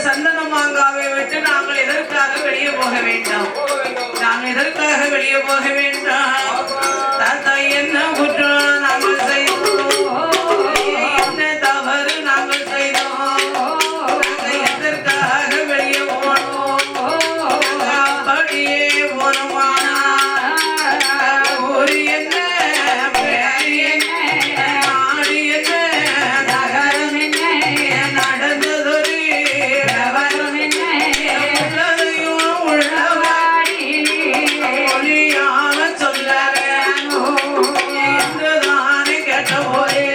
சந்தன மாங்காவை விட்டு நாங்கள் எதற்காக வெளியே போக வேண்டாம்? நாங்கள் எதற்காக வெளியே போக வேண்டாம்? தாத்தா என்ன குற்றம் நாங்கள் செய்தோம்? என்ன தவறு நாங்கள் செய்தோம்? நாங்கள் எதற்காக வெளியே போனோம்? அப்படியே போனோமானா ஒரு என்ன பேர் என்ன நாடு என்ன நகரம் என்ன நடந்ததொரு விவரம் என்ன உள்ளதையும் உள்ளவாடி ஒளியாக சொல்ல வேணும் என்றுதானே கேட்ட போதே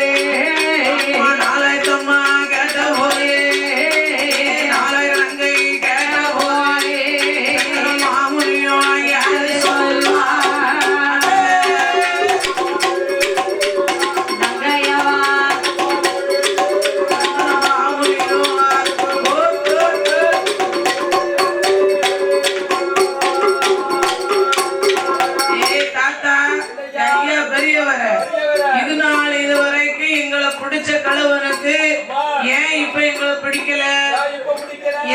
நாளைத்தம்மா கேட்ட போதே நாளை நங்கை கேட்ட போதே மாமுனியும் யாரு சொல்வா பிடிச்ச கணவனுக்கு ஏன் இப்ப எங்களை பிடிக்கல?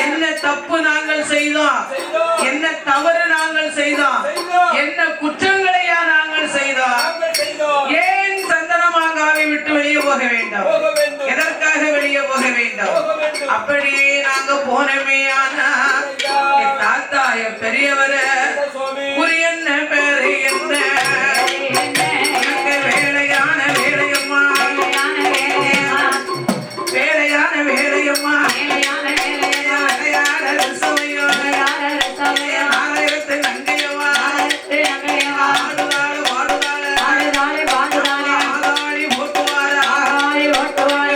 என்ன தப்பு நாங்கள் செய்தோம்? என்ன தவறு நாங்கள் செய்தோம்? என்ன குற்றங்களையா நாங்கள் செய்தோம்? ஏன் சந்தனமாங்காவை விட்டு வெளியே போக வேண்டும்? எதற்காக வெளியே போக வேண்டும்? அப்படியே நாங்க போனமே ஆனா என் தாத்தா என் பெரியவர என்ன பேரு என்ன வேலையான வேலையம்மா வேலையான வேலையம்மா வேலையான ரசமையோ ஆயிரத்து நங்கையம்மா வாடுதாள் வாடுதாள் ஆதாளி ஓட்டுவாரா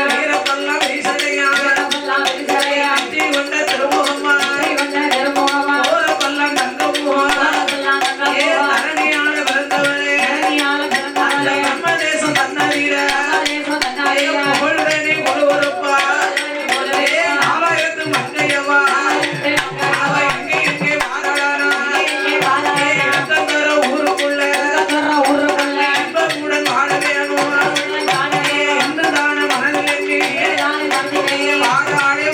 வீரப்பெல்லாம் வீசலையான அச்சி கொண்ட திருமுகம்மா ஓரப்பெல்லாம் தங்கம்மா ஏ தரணியான பிறந்தவளே அந்த பிரம்மதேசம் தன்னறிய புகழ்றனி கொழுவருப்பா ஏ நாலாயிரத்து மங்கையவா அவ எங்கே வாழறானா ஏ இடத்தங்கர ஊருக்குள்ள இன்பமுடன் வாழ வேணும் ஏ என்றுதான மனதிலே வாழாளே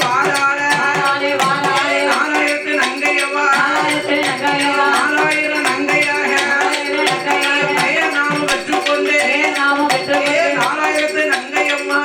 நாலாயிரத்து நங்கையவா 4000 நங்கையாக பெயர் நாம பெற்றுக்கொண்டே 4000 நங்கையம்மா